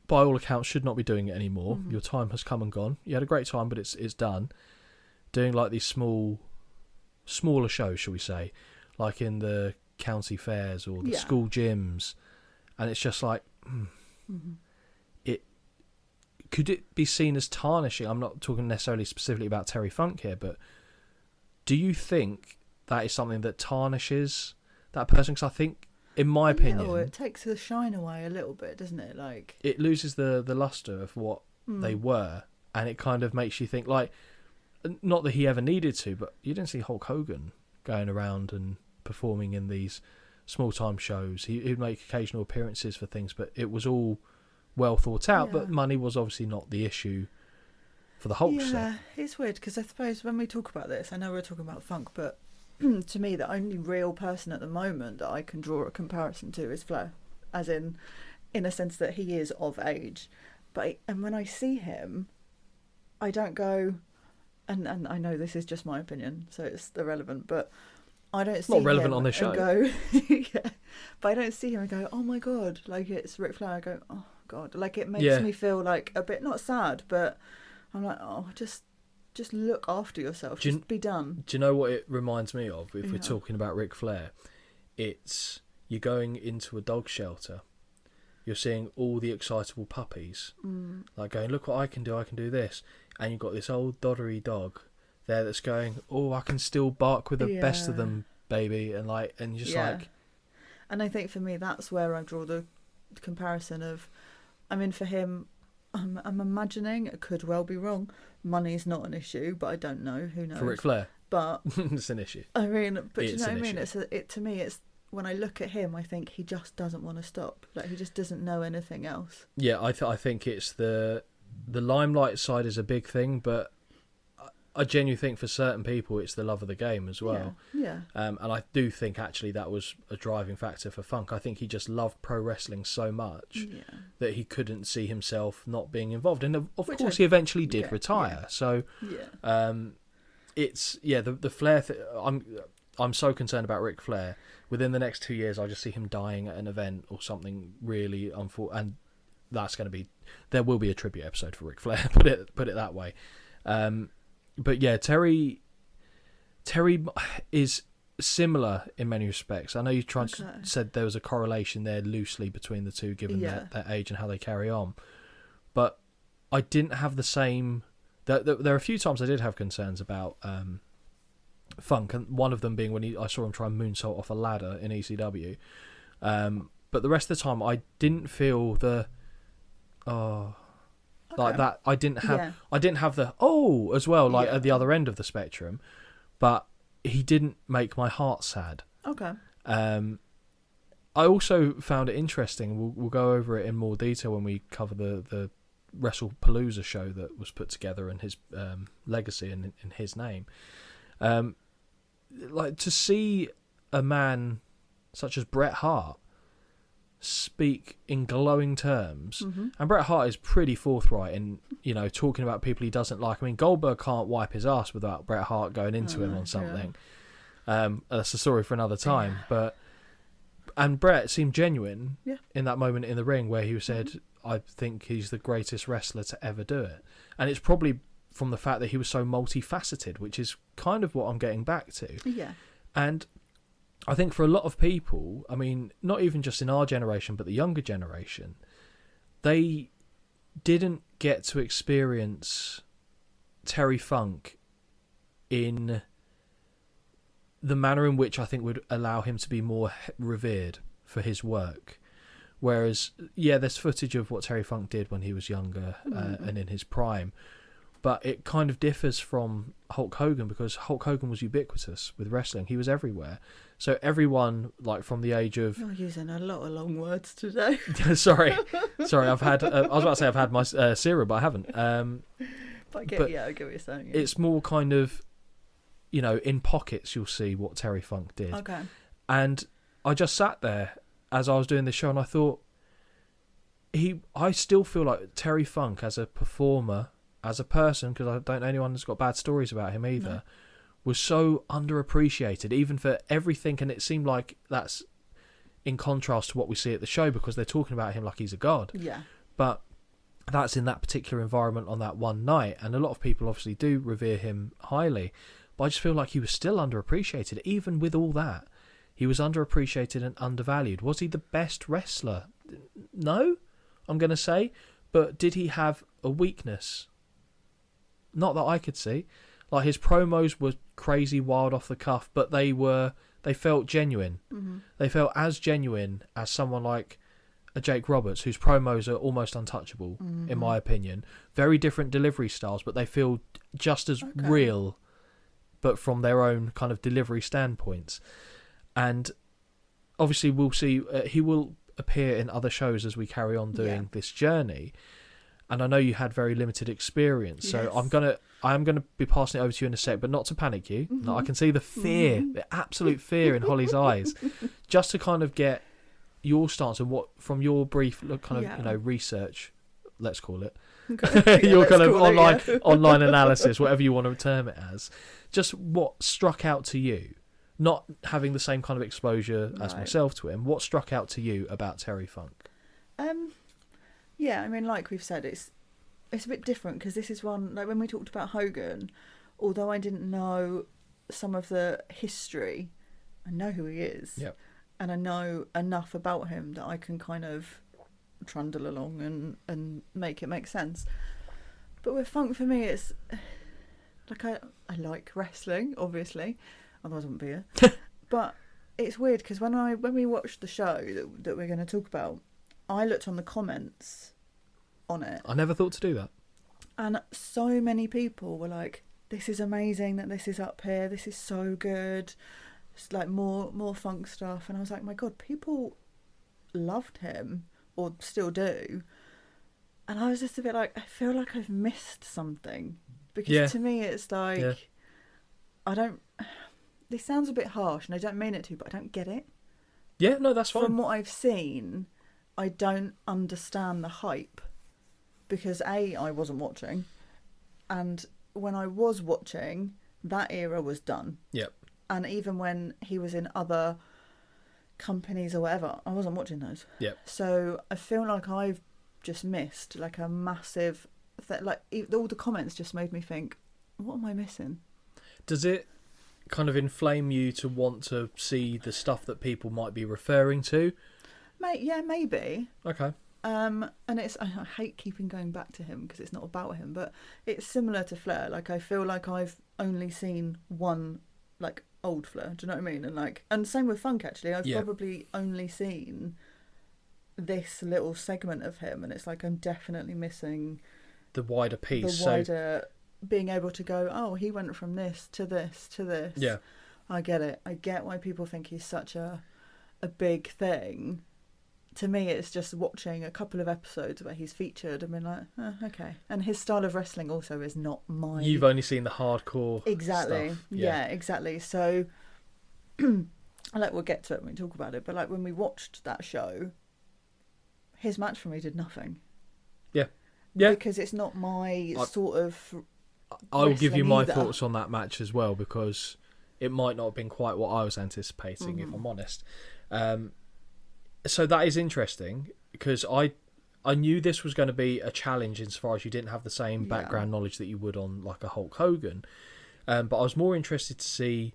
by all accounts, should not be doing it anymore. Your time has come and gone. You had a great time, but it's done. Doing these smaller shows, shall we say, like in the county fairs or the school gyms, and it's just could it be seen as tarnishing? I'm not talking necessarily specifically about Terry Funk here, but do you think that is something that tarnishes that person? Because I think, in my opinion, it takes the shine away a little bit, doesn't it? It loses the luster of what they were, and it kind of makes you think, not that he ever needed to, but you didn't see Hulk Hogan going around and performing in these small-time shows. He'd make occasional appearances for things, but it was all well thought out. But money was obviously not the issue for the Hulk set. Yeah, it's weird, because I suppose when we talk about this, I know we're talking about Funk, but to me, the only real person at the moment that I can draw a comparison to is Flair, as in a sense that he is of age. And when I see him, I don't go, and I know this is just my opinion, so it's irrelevant, but I don't see not relevant him on this show. And go, but I don't see him and go, oh my god, it's Ric Flair. I go, oh god, it makes me feel a bit, not sad, but I'm like, oh, just look after yourself. Just be done. Do you know what it reminds me of? If we're talking about Ric Flair, it's you're going into a dog shelter. You're seeing all the excitable puppies, going, look what I can do this, and you've got this old doddery dog there that's going, oh, I can still bark with the best of them baby, and just like. And I think for me, that's where I draw the comparison of, I mean, for him, I'm imagining, it could well be wrong, money's not an issue, but I don't know, who knows. For Ric Flair? But it's an issue. I mean, but it's you know what I mean? issue. To me, it's when I look at him, I think he just doesn't want to stop. Like, he just doesn't know anything else. Yeah, I think it's the limelight side is a big thing, but I genuinely think for certain people it's the love of the game as well. Yeah. And I do think actually that was a driving factor for Funk. I think he just loved pro wrestling so much that he couldn't see himself not being involved. And of course he eventually did retire. Yeah. So it's the Flair. I'm so concerned about Ric Flair. Within the next 2 years, I just see him dying at an event or something really unfortunate, and that's going to be. There will be a tribute episode for Ric Flair. Put it that way. But yeah, Terry is similar in many respects. I know you said there was a correlation there loosely between the two, given their age and how they carry on. But I didn't have the same. There are a few times I did have concerns about Funk, and one of them being when I saw him try and moonsault off a ladder in ECW. But the rest of the time, I didn't feel like that. I didn't have the as well, at the other end of the spectrum, but he didn't make my heart sad. Okay. I also found it interesting. We'll go over it in more detail when we cover the Wrestlepalooza show that was put together and his legacy and in his name. Like to see a man such as Bret Hart speak in glowing terms, and Bret Hart is pretty forthright in talking about people he doesn't like. I mean, Goldberg can't wipe his ass without Bret Hart going into him on something. That's a story for another time. And Bret seemed genuine in that moment in the ring where he said, "I think he's the greatest wrestler to ever do it," and it's probably from the fact that he was so multifaceted, which is kind of what I'm getting back to. Yeah, and I think for a lot of people, I mean, not even just in our generation, but the younger generation, they didn't get to experience Terry Funk in the manner in which I think would allow him to be more revered for his work. Whereas, there's footage of what Terry Funk did when he was younger and in his prime, but it kind of differs from Hulk Hogan because Hulk Hogan was ubiquitous with wrestling. He was everywhere. So everyone, like from the age of... You're using a lot of long words today. Sorry, I've had... I was about to say I've had my cereal, but I haven't. But I get what you're saying. Yeah. It's more kind of, in pockets you'll see what Terry Funk did. Okay. And I just sat there as I was doing this show and I thought, I still feel like Terry Funk as a performer, as a person, because I don't know anyone that's got bad stories about him either, was so underappreciated, even for everything. And it seemed like that's in contrast to what we see at the show because they're talking about him like he's a god. Yeah. But that's in that particular environment on that one night. And a lot of people obviously do revere him highly. But I just feel like he was still underappreciated. Even with all that, he was underappreciated and undervalued. Was he the best wrestler? No, I'm going to say. But did he have a weakness? Not that I could see. Like, his promos were crazy, wild, off the cuff, but they felt genuine. Mm-hmm. They felt as genuine as someone like a Jake Roberts, whose promos are almost untouchable, in my opinion. Very different delivery styles, but they feel just as real, but from their own kind of delivery standpoints. And obviously we'll see, he will appear in other shows as we carry on doing this journey. And I know you had very limited experience, so I am gonna be passing it over to you in a sec, but not to panic you. No, I can see the fear, the absolute fear in Holly's eyes, just to kind of get your stance and what from your brief kind of research, let's call it, your kind of online analysis, whatever you want to term it as, just what struck out to you, not having the same kind of exposure as myself to him. What struck out to you about Terry Funk? Yeah, I mean, like we've said, it's a bit different because this is one, like when we talked about Hogan, although I didn't know some of the history, I know who he is. Yep. And I know enough about him that I can kind of trundle along and make it make sense. But with Funk, for me, it's like I like wrestling, obviously, otherwise I wouldn't be here. But it's weird because when we watched the show that we're going to talk about, I looked on the comments on it. I never thought to do that. And so many people were like, this is amazing that this is up here. This is so good. It's like more funk stuff. And I was like, my God, people loved him or still do. And I was just a bit like, I feel like I've missed something. Because to me, it's like, I don't... This sounds a bit harsh and I don't mean it to, but I don't get it. Yeah, no, that's fine. From what I've seen, I don't understand the hype. Because A, I wasn't watching. And when I was watching, that era was done. Yep. And even when he was in other companies or whatever, I wasn't watching those. Yep. So I feel like I've just missed like a massive... like all the comments just made me think, what am I missing? Does it kind of inflame you to want to see the stuff that people might be referring to? Yeah, maybe. Okay. And it's, I hate keeping going back to him because it's not about him, but it's similar to Flair. Like, I feel like I've only seen one, like, old Flair. Do you know what I mean? And same with Funk, actually. I've probably only seen this little segment of him, and it's like I'm definitely missing the wider piece. The wider, being able to go, oh, he went from this to this to this. Yeah. I get it. I get why people think he's such a big thing. To me, it's just watching a couple of episodes where he's featured and been like, oh, okay. And his style of wrestling also is not mine. You've only seen the hardcore exactly. stuff. Yeah, exactly. So, we'll get to it when we talk about it, but like when we watched that show, his match for me did nothing. Yeah. Yeah. Because it's not my sort of I'll give you my either. thoughts on that match as well, because it might not have been quite what I was anticipating, if I'm honest. So that is interesting, because I knew this was going to be a challenge insofar as you didn't have the same background knowledge that you would on like a Hulk Hogan. But I was more interested to see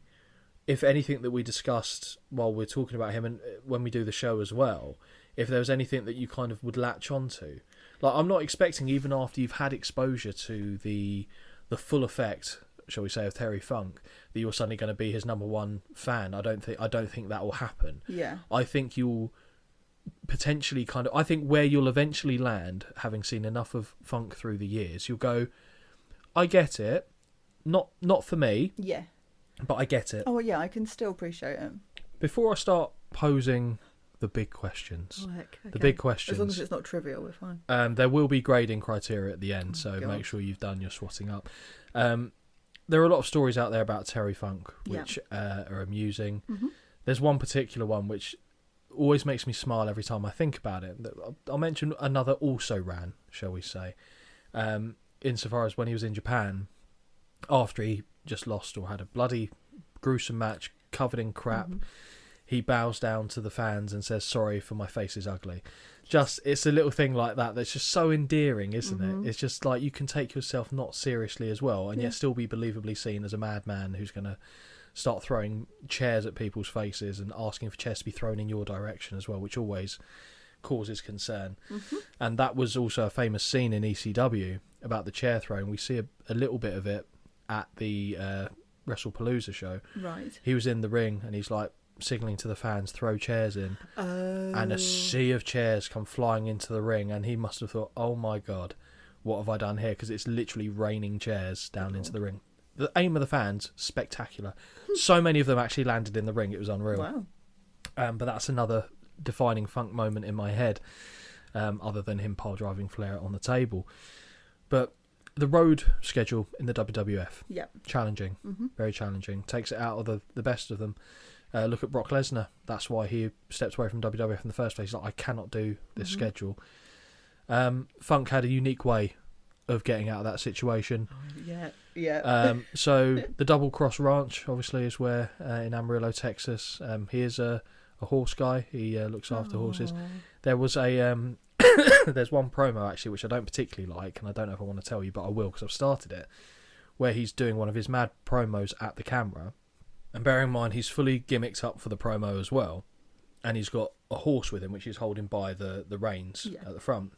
if anything that we discussed while we're talking about him and when we do the show as well, if there was anything that you kind of would latch onto. Like, I'm not expecting, even after you've had exposure to the full effect, shall we say, of Terry Funk, that you're suddenly going to be his number one fan. I don't think that will happen. Yeah. I think you'll potentially I think where you'll eventually land, having seen enough of Funk through the years, you'll go, I get it. Not for me. Yeah. But I get it. Oh, yeah, I can still appreciate it. Before I start posing the big questions, okay. The big questions. As long as it's not trivial, we're fine. There will be grading criteria at the end, so make sure you've done your swatting up. There are a lot of stories out there about Terry Funk, which are amusing. Mm-hmm. There's one particular one which always makes me smile every time I think about it. I'll mention another also ran, shall we say, insofar as when he was in Japan, after he just lost or had a bloody gruesome match covered in crap, he bows down to the fans and says, sorry for my face is ugly. It's a little thing like that that's just so endearing, isn't it? It's just like you can take yourself not seriously as well, and yet still be believably seen as a madman who's going to start throwing chairs at people's faces and asking for chairs to be thrown in your direction as well, which always causes concern. And that was also a famous scene in ECW about the chair throwing. We see a little bit of it at the Wrestlepalooza show. Right. He was in the ring and he's like signalling to the fans, throw chairs in. And a sea of chairs come flying into the ring, and he must have thought, oh my God, what have I done here? Because it's literally raining chairs down into the ring. The aim of the fans, spectacular. So many of them actually landed in the ring, it was unreal. Wow. But that's another defining Funk moment in my head, other than him pile driving Flair on the table. But the road schedule in the WWF, challenging, very challenging. Takes it out of the best of them. Look at Brock Lesnar. That's why he stepped away from WWF in the first place. He's like, I cannot do this schedule. Funk had a unique way of getting out of that situation. So the Double Cross Ranch, obviously, is where in Amarillo, Texas. He is a horse guy. He looks after horses. There was a there's one promo actually which I don't particularly like, and I don't know if I want to tell you, but I will because I've started it, where he's doing one of his mad promos at the camera, and bearing in mind he's fully gimmicked up for the promo as well, and he's got a horse with him which he's holding by the reins at the front.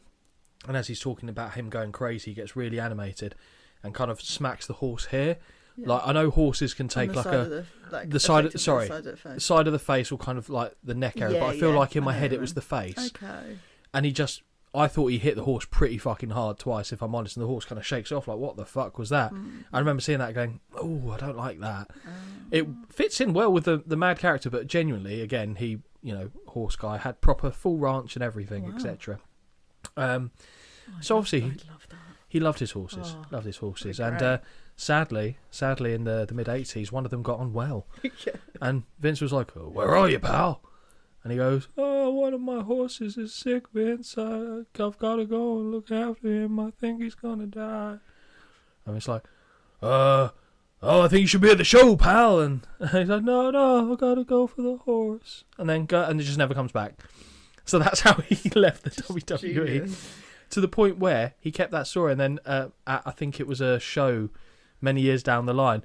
And as he's talking about him going crazy, he gets really animated and kind of smacks the horse here. Yeah. Like, I know horses can take like the side of the face, or kind of like the neck area, but I feel like in my head it was the face. Okay. And I thought he hit the horse pretty fucking hard twice, if I'm honest, and the horse kind of shakes off like, what the fuck was that? I remember seeing that going, oh, I don't like that. It fits in well with the mad character, but genuinely, again, he, horse guy, had proper full ranch and everything, etc. So obviously he loved his horses, and sadly in the mid-80s, one of them got on well. Yeah. And Vince was like, oh, where are you, pal? And he goes, oh, one of my horses is sick, Vince. I've got to go and look after him. I think he's going to die. And it's like, I think you should be at the show, pal. And he's like, no, I've got to go for the horse. And then and it just never comes back. So that's how he left the WWE. Genius. To the point where he kept that story. And then I think it was a show many years down the line,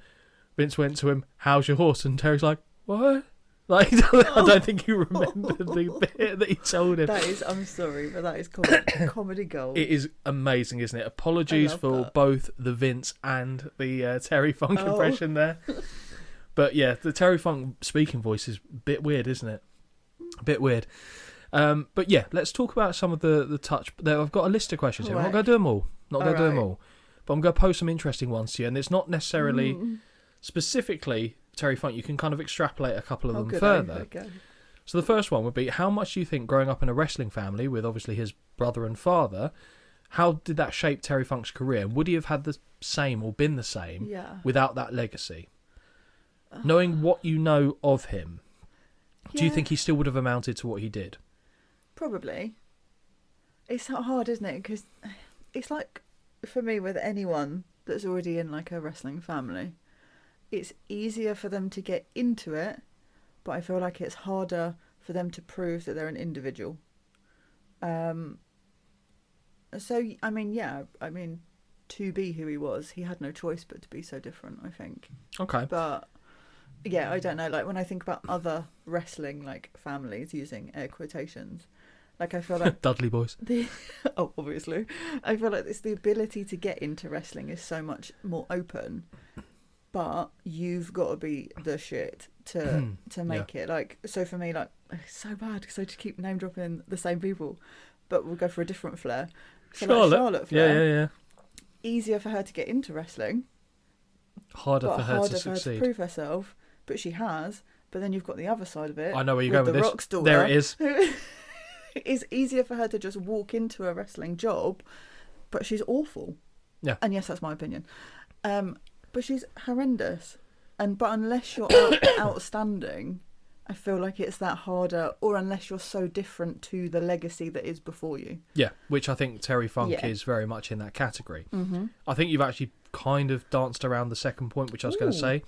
Vince went to him, how's your horse? And Terry's like, what? Like, I don't think you remember the bit that he told him. That is, I'm sorry, but that is comedy gold. It is amazing, isn't it? Apologies for both the Vince and the Terry Funk impression there. But yeah, the Terry Funk speaking voice is a bit weird, isn't it? A bit weird. But yeah, let's talk about some of the touch. I've got a list of questions here. I'm not going to do them all. But I'm going to post some interesting ones to you. And it's not necessarily specifically Terry Funk. You can kind of extrapolate a couple of them further. Okay. So the first one would be, how much do you think growing up in a wrestling family with obviously his brother and father, how did that shape Terry Funk's career? And would he have had the same or been the same without that legacy? Knowing what you know of him, do you think he still would have amounted to what he did? Probably. It's not hard, isn't it? Because it's like, for me, with anyone that's already in like a wrestling family, it's easier for them to get into it, but I feel like it's harder for them to prove that they're an individual. So, I mean, to be who he was, he had no choice but to be so different, I think. Okay. But, yeah, I don't know. Like, when I think about other wrestling, like, families, using air quotations, like, I feel like... Dudley boys. Obviously. I feel like it's the ability to get into wrestling is so much more open, but you've got to be the shit to make it. Like, so for me, like, it's so bad because I just keep name dropping the same people, but we'll go for a different flair. So Charlotte Flair. Yeah. Easier for her to get into wrestling. Harder for her to succeed. For her to prove herself, but she has. But then you've got the other side of it. I know where you're going with this. Rock's daughter, there it is. It's easier for her to just walk into a wrestling job, but she's awful. Yeah. And yes, that's my opinion. But she's horrendous. But unless you're outstanding, I feel like it's that harder, or unless you're so different to the legacy that is before you. Yeah, which I think Terry Funk is very much in that category. Mm-hmm. I think you've actually kind of danced around the second point, which I was going to say,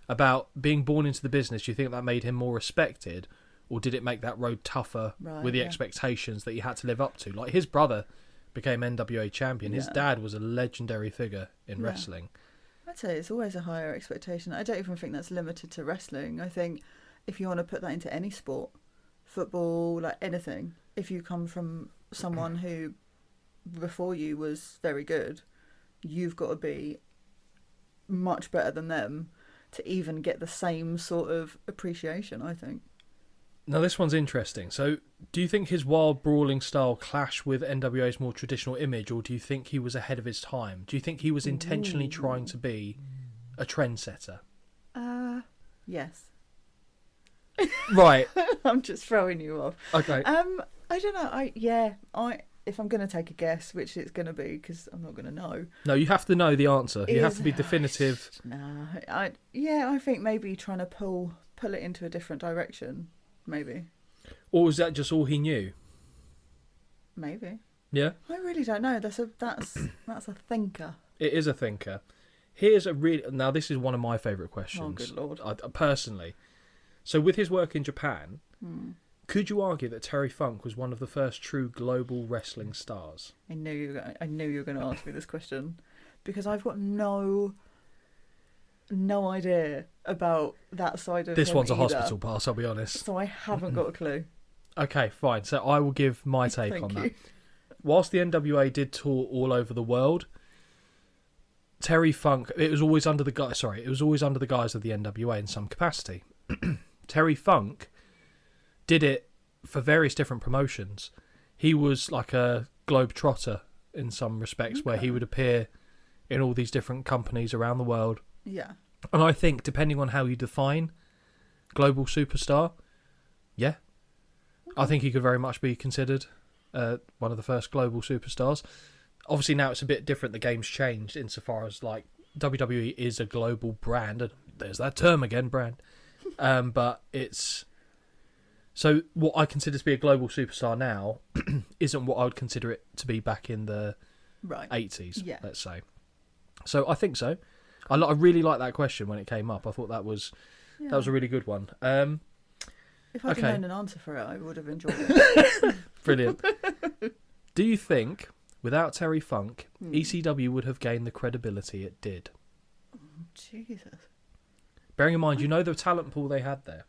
about being born into the business. Do you think that made him more respected, or did it make that road tougher with the expectations that he had to live up to? Like, his brother became NWA champion. His dad was a legendary figure in wrestling. I'd say it's always a higher expectation. I don't even think that's limited to wrestling. I think if you want to put that into any sport, football, like anything, if you come from someone who before you was very good, you've got to be much better than them to even get the same sort of appreciation, I think. Now, this one's interesting. So, do you think his wild, brawling style clashed with NWA's more traditional image, or do you think he was ahead of his time? Do you think he was intentionally trying to be a trendsetter? Yes. Right. I'm just throwing you off. Okay. I don't know. If I'm going to take a guess, which it's going to be, because I'm not going to know. No, you have to know the answer. You have to be definitive. I think maybe trying to pull it into a different direction. Maybe. Or was that just all he knew? Maybe. Yeah. I really don't know. That's a thinker. It is a thinker. Here's now this is one of my favourite questions. Oh, good Lord. Personally. So with his work in Japan, could you argue that Terry Funk was one of the first true global wrestling stars? I knew you were going to ask me this question, because I've got no idea about that side of this him one's a either. hospital pass, I'll be honest. So I haven't got a clue. Okay, fine. So I will give my take on that. Whilst the NWA did tour all over the world, Terry Funk, it was always under the guise of the NWA in some capacity. Terry Funk did it for various different promotions. He was like a globetrotter in some respects, where he would appear in all these different companies around the world. Yeah. And I think, depending on how you define global superstar, yeah, I think he could very much be considered one of the first global superstars. Obviously now it's a bit different. The game's changed insofar as like WWE is a global brand, and there's that term again, brand. But it's so what I consider to be a global superstar now isn't what I would consider it to be back in the 80s, let's say. So I think so. I really liked that question when it came up. I thought that was a really good one. If I'd known an answer for it, I would have enjoyed it. Brilliant. Do you think, without Terry Funk, ECW would have gained the credibility it did? Oh, Jesus. Bearing in mind, you know the talent pool they had there.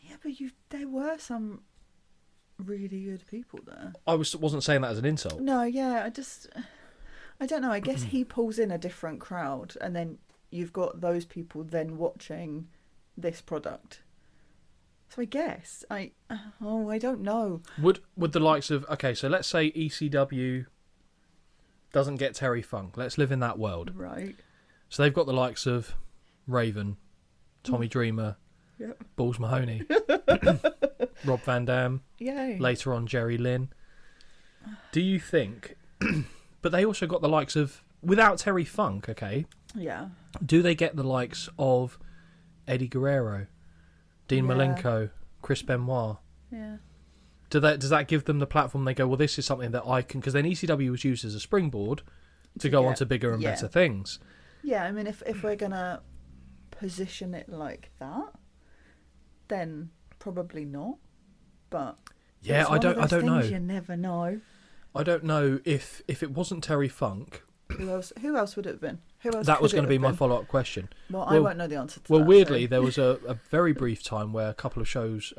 Yeah, but there were some really good people there. I wasn't saying that as an insult. No, yeah, I don't know. I guess he pulls in a different crowd, and then you've got those people then watching this product. So I guess I don't know. Would the likes of so let's say ECW doesn't get Terry Funk. Let's live in that world. Right. So they've got the likes of Raven, Tommy Dreamer, Balls Mahoney, Rob Van Dam. Yay. Later on, Jerry Lynn. Do you think? But they also got the likes of, without Terry Funk. Okay. Yeah. Do they get the likes of Eddie Guerrero, Dean Malenko, Chris Benoit? Yeah. Does that give them the platform? They go, well, this is something that I can, because then ECW was used as a springboard to go on to bigger and better things. Yeah, I mean, if we're gonna position it like that, then probably not. But yeah, I don't know. You never know. I don't know if it wasn't Terry Funk. Who else would it have been? Who else? That was going to be my follow-up question. Well, I won't know the answer to that. Well, weirdly, there was a very brief time where a couple of shows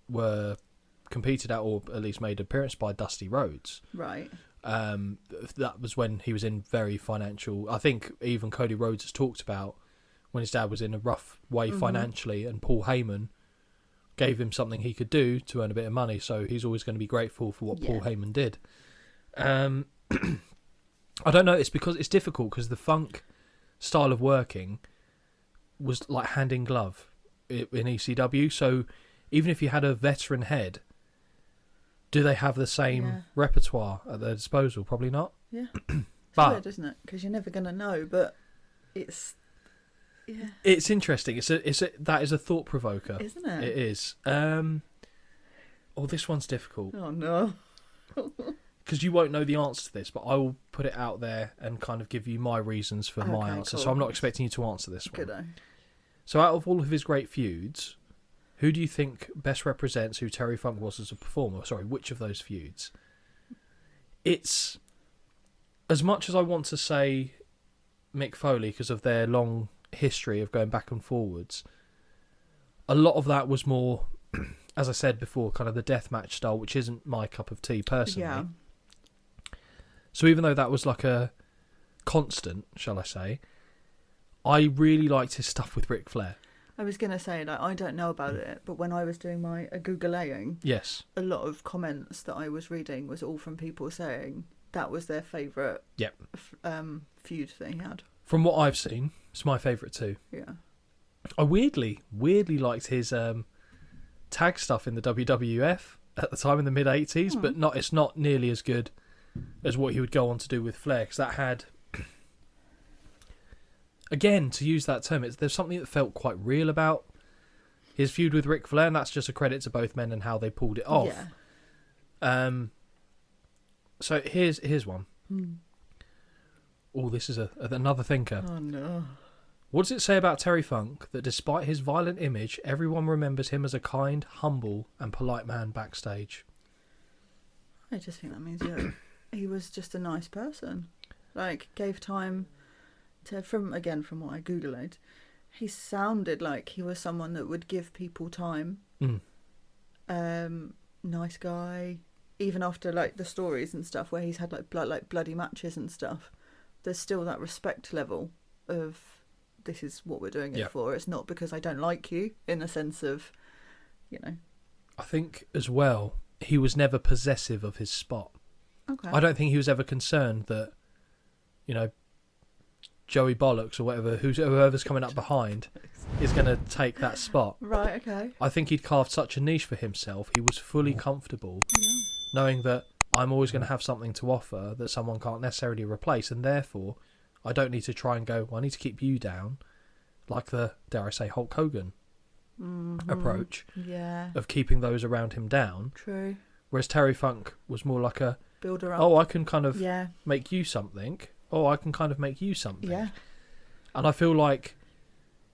were competed at, or at least made an appearance by Dusty Rhodes. Right. That was when he was in very financial. I think even Cody Rhodes has talked about when his dad was in a rough way financially, and Paul Heyman gave him something he could do to earn a bit of money. So he's always going to be grateful for what Paul Heyman did. I don't know. It's because it's difficult because the Funk style of working was like hand in glove in ECW. So even if you had a veteran head, do they have the same repertoire at their disposal? Probably not. Yeah. It's weird, isn't it? Because you're never going to know, but it's... Yeah. It's interesting. That is a thought provoker, isn't it? It is. This one's difficult. Oh no. Because you won't know the answer to this, but I will put it out there and kind of give you my reasons for my answer. Cool. So I'm not expecting you to answer this one. Good. So out of all of his great feuds, who do you think best represents who Terry Funk was as a performer? Sorry, which of those feuds? It's as much as I want to say Mick Foley because of their long history of going back and forwards. A lot of that was more, as I said before, kind of the deathmatch style, which isn't my cup of tea personally. Yeah. So even though that was like a constant, shall I say, I really liked his stuff with Ric Flair. I was going to say, like, I don't know about it, but when I was doing my Googling, yes, a lot of comments that I was reading was all from people saying that was their favourite feud they had. From what I've seen, it's my favourite too. Yeah. I weirdly liked his tag stuff in the WWF at the time in the mid-80s, but it's not nearly as good as what he would go on to do with Flair, because that had... Again, to use that term, there's something that felt quite real about his feud with Ric Flair, and that's just a credit to both men and how they pulled it off. Yeah. So here's one. Oh, this is another thinker. Oh, no. What does it say about Terry Funk that despite his violent image, everyone remembers him as a kind, humble, and polite man backstage? I just think that means he was just a nice person. Like, gave time to, from what I Googled, he sounded like he was someone that would give people time. Nice guy. Even after, like, the stories and stuff where he's had, like bloody matches and stuff. there's still that respect level of this is what we're doing it for. It's not because I don't like you in the sense of, you know. I think as well, he was never possessive of his spot. Okay. I don't think he was ever concerned that, you know, Joey Bollocks or whatever, whoever's coming up behind is going to take that spot. Right, okay. I think he'd carved such a niche for himself. He was fully comfortable knowing that I'm always going to have something to offer that someone can't necessarily replace, and therefore I don't need to try and go, well, I need to keep you down, like the, dare I say, Hulk Hogan approach of keeping those around him down. True. Whereas Terry Funk was more like a builder up. Oh, I can kind of make you something. Oh, I can kind of make you something. Yeah. And I feel like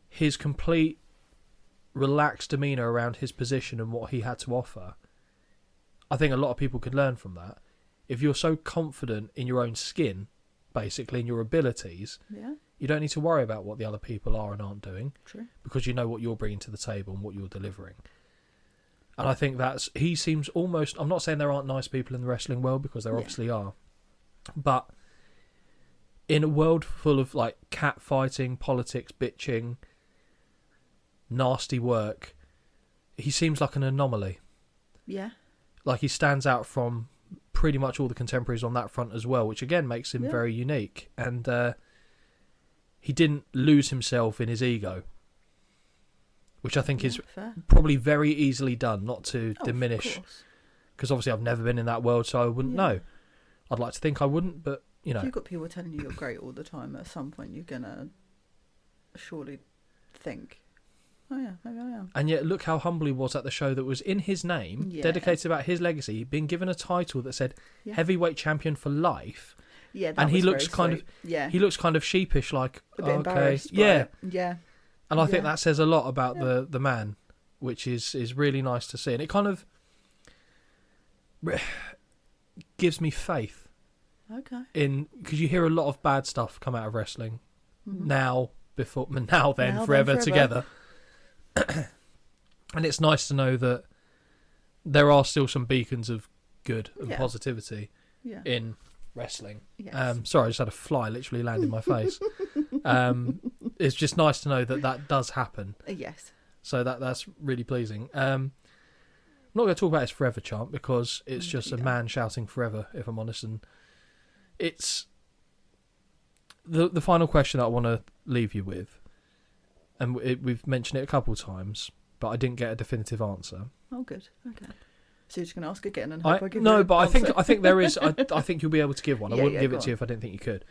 his complete relaxed demeanour around his position and what he had to offer, I think a lot of people could learn from that. If you're so confident in your own skin, basically, in your abilities, you don't need to worry about what the other people are and aren't doing. True. Because you know what you're bringing to the table and what you're delivering. And I think he seems almost, I'm not saying there aren't nice people in the wrestling world, because there obviously are, but in a world full of like cat fighting, politics, bitching, nasty work, he seems like an anomaly. Yeah. Like he stands out from pretty much all the contemporaries on that front as well, which again makes him very unique. And he didn't lose himself in his ego, which I think is probably very easily done, not to diminish, because obviously I've never been in that world, so I wouldn't know. I'd like to think I wouldn't, but you know. If you've got people telling you you're great all the time, at some point you're going to surely think, oh yeah, maybe I am. And yet look how humble he was at the show that was in his name, dedicated about his legacy, being given a title that said heavyweight champion for life. Yeah, that and he was looks very kind sweet. of he looks kind of sheepish, like a bit embarrassed by it. Yeah. And I think that says a lot about the man, which is really nice to see. And it kind of gives me faith. Okay. Because you hear a lot of bad stuff come out of wrestling. Now, then, forever together. And it's nice to know that there are still some beacons of good and positivity in wrestling. Yes. Sorry, I just had a fly literally land in my face. It's just nice to know that does happen. Yes. So that's really pleasing. I'm not going to talk about his forever chant, because it's just a man shouting forever, if I'm honest. And it's the final question that I want to leave you with, and we've mentioned it a couple of times, but I didn't get a definitive answer. Oh, good. Okay. So you're just going to ask again and hope I give you no, an but answer. I think there is. I think you'll be able to give one. I wouldn't give it to you if I didn't think you could.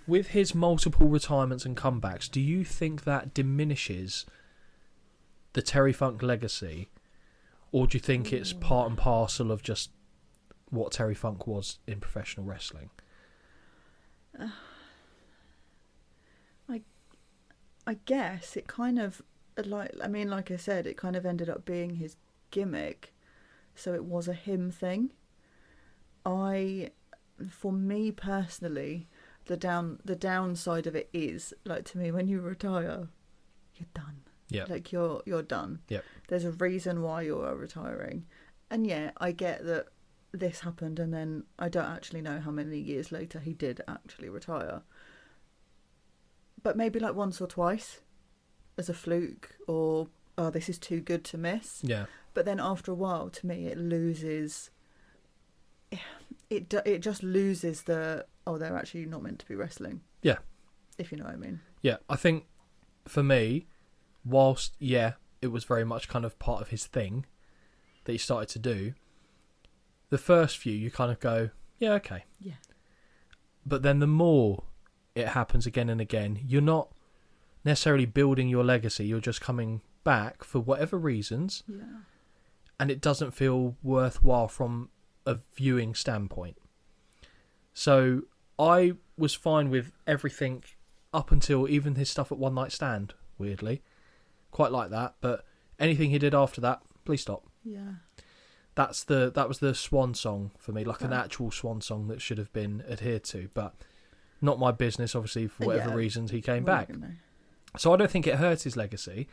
With his multiple retirements and comebacks, do you think that diminishes the Terry Funk legacy, or do you think it's part and parcel of just what Terry Funk was in professional wrestling? I guess it kind of, like I said, it kind of ended up being his gimmick, so it was a him thing. For me personally, the downside of it is, like, to me, when you retire, you're done. Yeah. Like you're done. Yeah. There's a reason why you're retiring. And yeah, I get that this happened, and then I don't actually know how many years later he did actually retire. But maybe like once or twice as a fluke, or this is too good to miss. Yeah. But then after a while, to me, it loses. It just loses they're actually not meant to be wrestling. Yeah. If you know what I mean. Yeah, I think for me, whilst it was very much kind of part of his thing that he started to do, the first few you kind of go, yeah, okay. Yeah. But then the more it happens again and again, you're not necessarily building your legacy, you're just coming back for whatever reasons. Yeah. And it doesn't feel worthwhile from a viewing standpoint. So I was fine with everything up until even his stuff at One Night Stand, weirdly. Quite like that, but anything he did after that, please stop. Yeah. That was the swan song for me, like an actual swan song that should have been adhered to, but not my business, obviously, for whatever reasons he came back. So I don't think it hurts his legacy,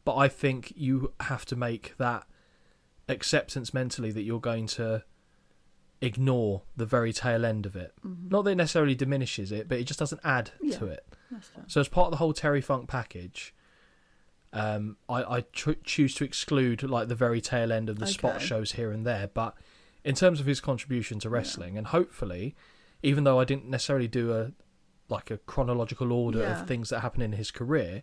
but I think you have to make that acceptance mentally that you're going to ignore the very tail end of it. Not that it necessarily diminishes it, but it just doesn't add to it. So as part of the whole Terry Funk package, I choose to exclude like the very tail end of the spot shows here and there. But in terms of his contribution to wrestling, and hopefully, even though I didn't necessarily do a chronological order of things that happened in his career,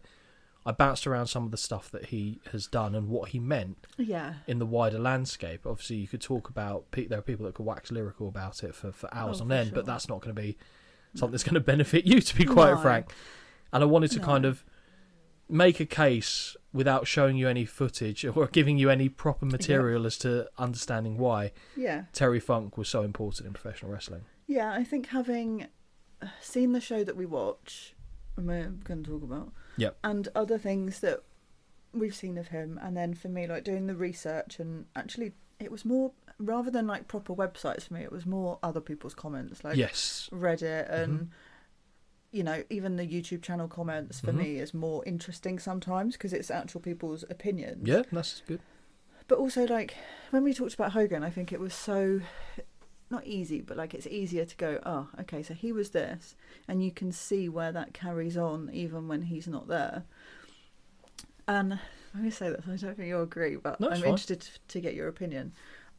I bounced around some of the stuff that he has done and what he meant in the wider landscape. Obviously, you could talk about... There are people that could wax lyrical about it for hours on end, but that's not going to be something that's going to benefit you, to be quite frank. And I wanted to kind of make a case without showing you any footage or giving you any proper material as to understanding why Terry Funk was so important in professional wrestling. Yeah, I think having seen the show that we watch, I'm going to talk about, and other things that we've seen of him, and then for me, like doing the research, and actually it was more, rather than like proper websites for me, it was more other people's comments, like Reddit and you know, even the YouTube channel comments for me is more interesting sometimes because it's actual people's opinions. Yeah, that's good. But also, like when we talked about Hogan, I think it was so not easy, but like it's easier to go, oh, okay, so he was this, and you can see where that carries on even when he's not there. And let me say this, I don't think you'll agree, but I'm interested to get your opinion.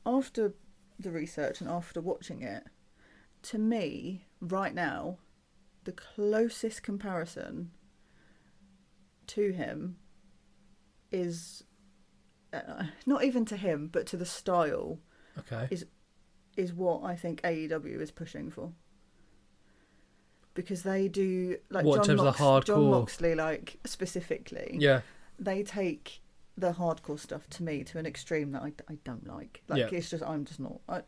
After the research and after watching it, to me, right now, the closest comparison to him is not even to him, but to the style. Is what I think AEW is pushing for, because they do like John Moxley, like specifically. They take the hardcore stuff to me to an extreme that I don't like. Like it's just I'm just not.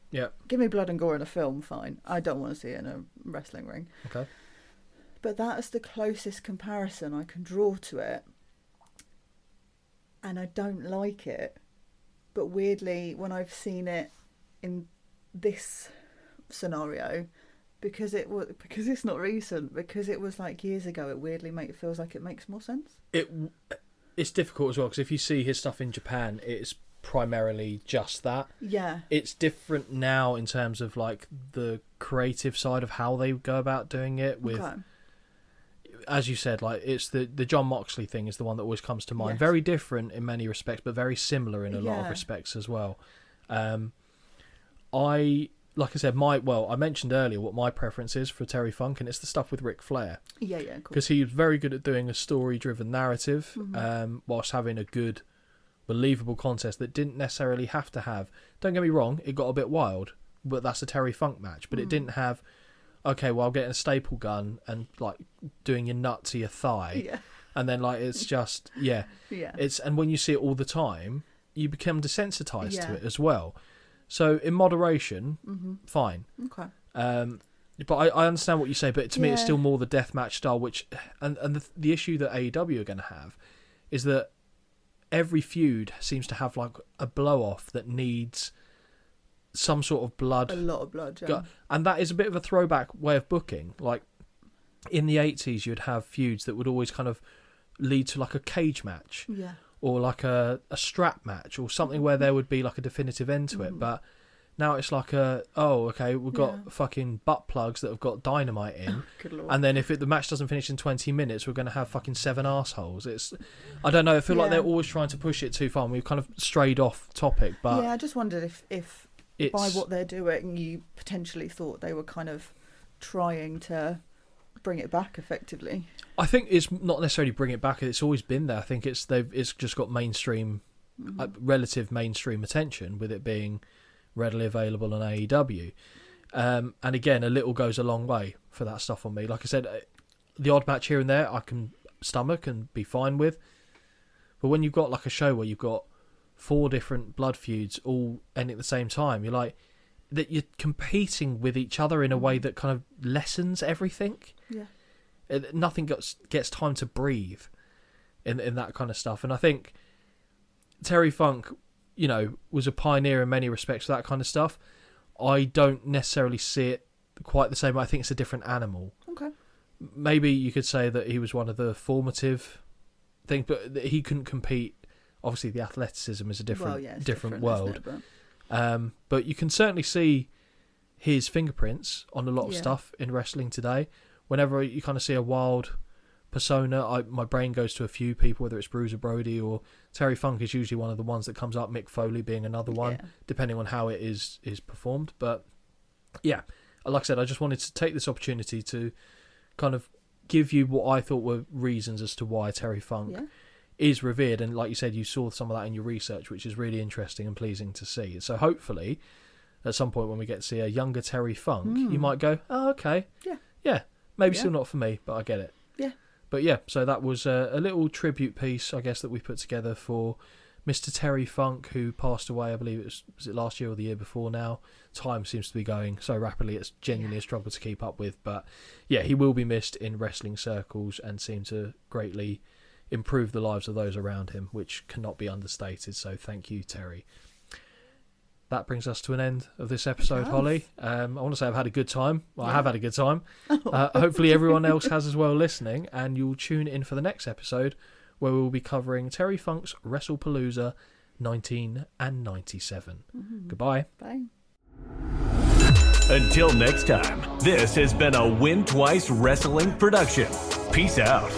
Give me blood and gore in a film, fine. I don't want to see it in a wrestling ring. But that is the closest comparison I can draw to it, and I don't like it. But weirdly, when I've seen it in this scenario, because it's not recent, because it was like years ago, it weirdly feels like it makes more sense. It's difficult as well, because if you see his stuff in Japan, it's primarily just that. It's different now in terms of like the creative side of how they go about doing it with as you said, like it's the John Moxley thing is the one that always comes to mind. Very different in many respects, but very similar in a lot of respects as well. Like I said, I mentioned earlier what my preference is for Terry Funk, and it's the stuff with Ric Flair. Cool. Because he was very good at doing a story-driven narrative, whilst having a good, believable contest that didn't necessarily have to have... Don't get me wrong, it got a bit wild, but that's a Terry Funk match. But it didn't have, okay, well, I'm getting a staple gun and, like, doing your nut to your thigh. And then, like, it's just, It's And when you see it all the time, you become desensitized to it as well. So in moderation, fine. But I understand what you say, but to me it's still more the deathmatch style, which and the issue that AEW are going to have is that every feud seems to have like a blow off that needs some sort of blood. A lot of blood, and that is a bit of a throwback way of booking. Like in the 80s, you'd have feuds that would always kind of lead to like a cage match. Or like a strap match or something where there would be like a definitive end to it. But now it's like we've got fucking butt plugs that have got dynamite in. And then if the match doesn't finish in 20 minutes, we're going to have fucking 7 arseholes. I don't know, I feel like they're always trying to push it too far, and we've kind of strayed off topic. But I just wondered if by what they're doing, you potentially thought they were kind of trying to bring it back effectively. I think it's not necessarily bring it back. It's always been there. I think it's just got mainstream, relative mainstream attention with it being readily available on AEW. And again, a little goes a long way for that stuff on me. Like I said, the odd match here and there I can stomach and be fine with. But when you've got like a show where you've got 4 different blood feuds all ending at the same time, you're like that you're competing with each other in a way that kind of lessens everything. Nothing gets time to breathe in that kind of stuff. And I think Terry Funk, you know, was a pioneer in many respects for that kind of stuff. I don't necessarily see it quite the same. I think it's a different animal. Maybe you could say that he was one of the formative things, but he couldn't compete. Obviously, the athleticism is a different world. But But you can certainly see his fingerprints on a lot of stuff in wrestling today. Whenever you kind of see a wild persona, my brain goes to a few people, whether it's Bruiser Brody or Terry Funk is usually one of the ones that comes up, Mick Foley being another one, depending on how it is performed. But yeah, like I said, I just wanted to take this opportunity to kind of give you what I thought were reasons as to why Terry Funk is revered. And like you said, you saw some of that in your research, which is really interesting and pleasing to see. So hopefully at some point when we get to see a younger Terry Funk, you might go, oh, okay. Yeah. Maybe still not for me, but I get it. Yeah. But yeah, so that was a little tribute piece, I guess, that we put together for Mr. Terry Funk, who passed away, I believe was it last year or the year before now? Time seems to be going so rapidly, it's genuinely a struggle to keep up with. But yeah, he will be missed in wrestling circles and seemed to greatly improve the lives of those around him, which cannot be understated. So thank you, Terry. That brings us to an end of this episode, Holly. I want to say I've had a good time. Well, I have had a good time. Hopefully everyone else has as well listening, and you'll tune in for the next episode where we'll be covering Terry Funk's Wrestlepalooza 1997. Goodbye. Bye. Until next time, this has been a Win Twice Wrestling production. Peace out.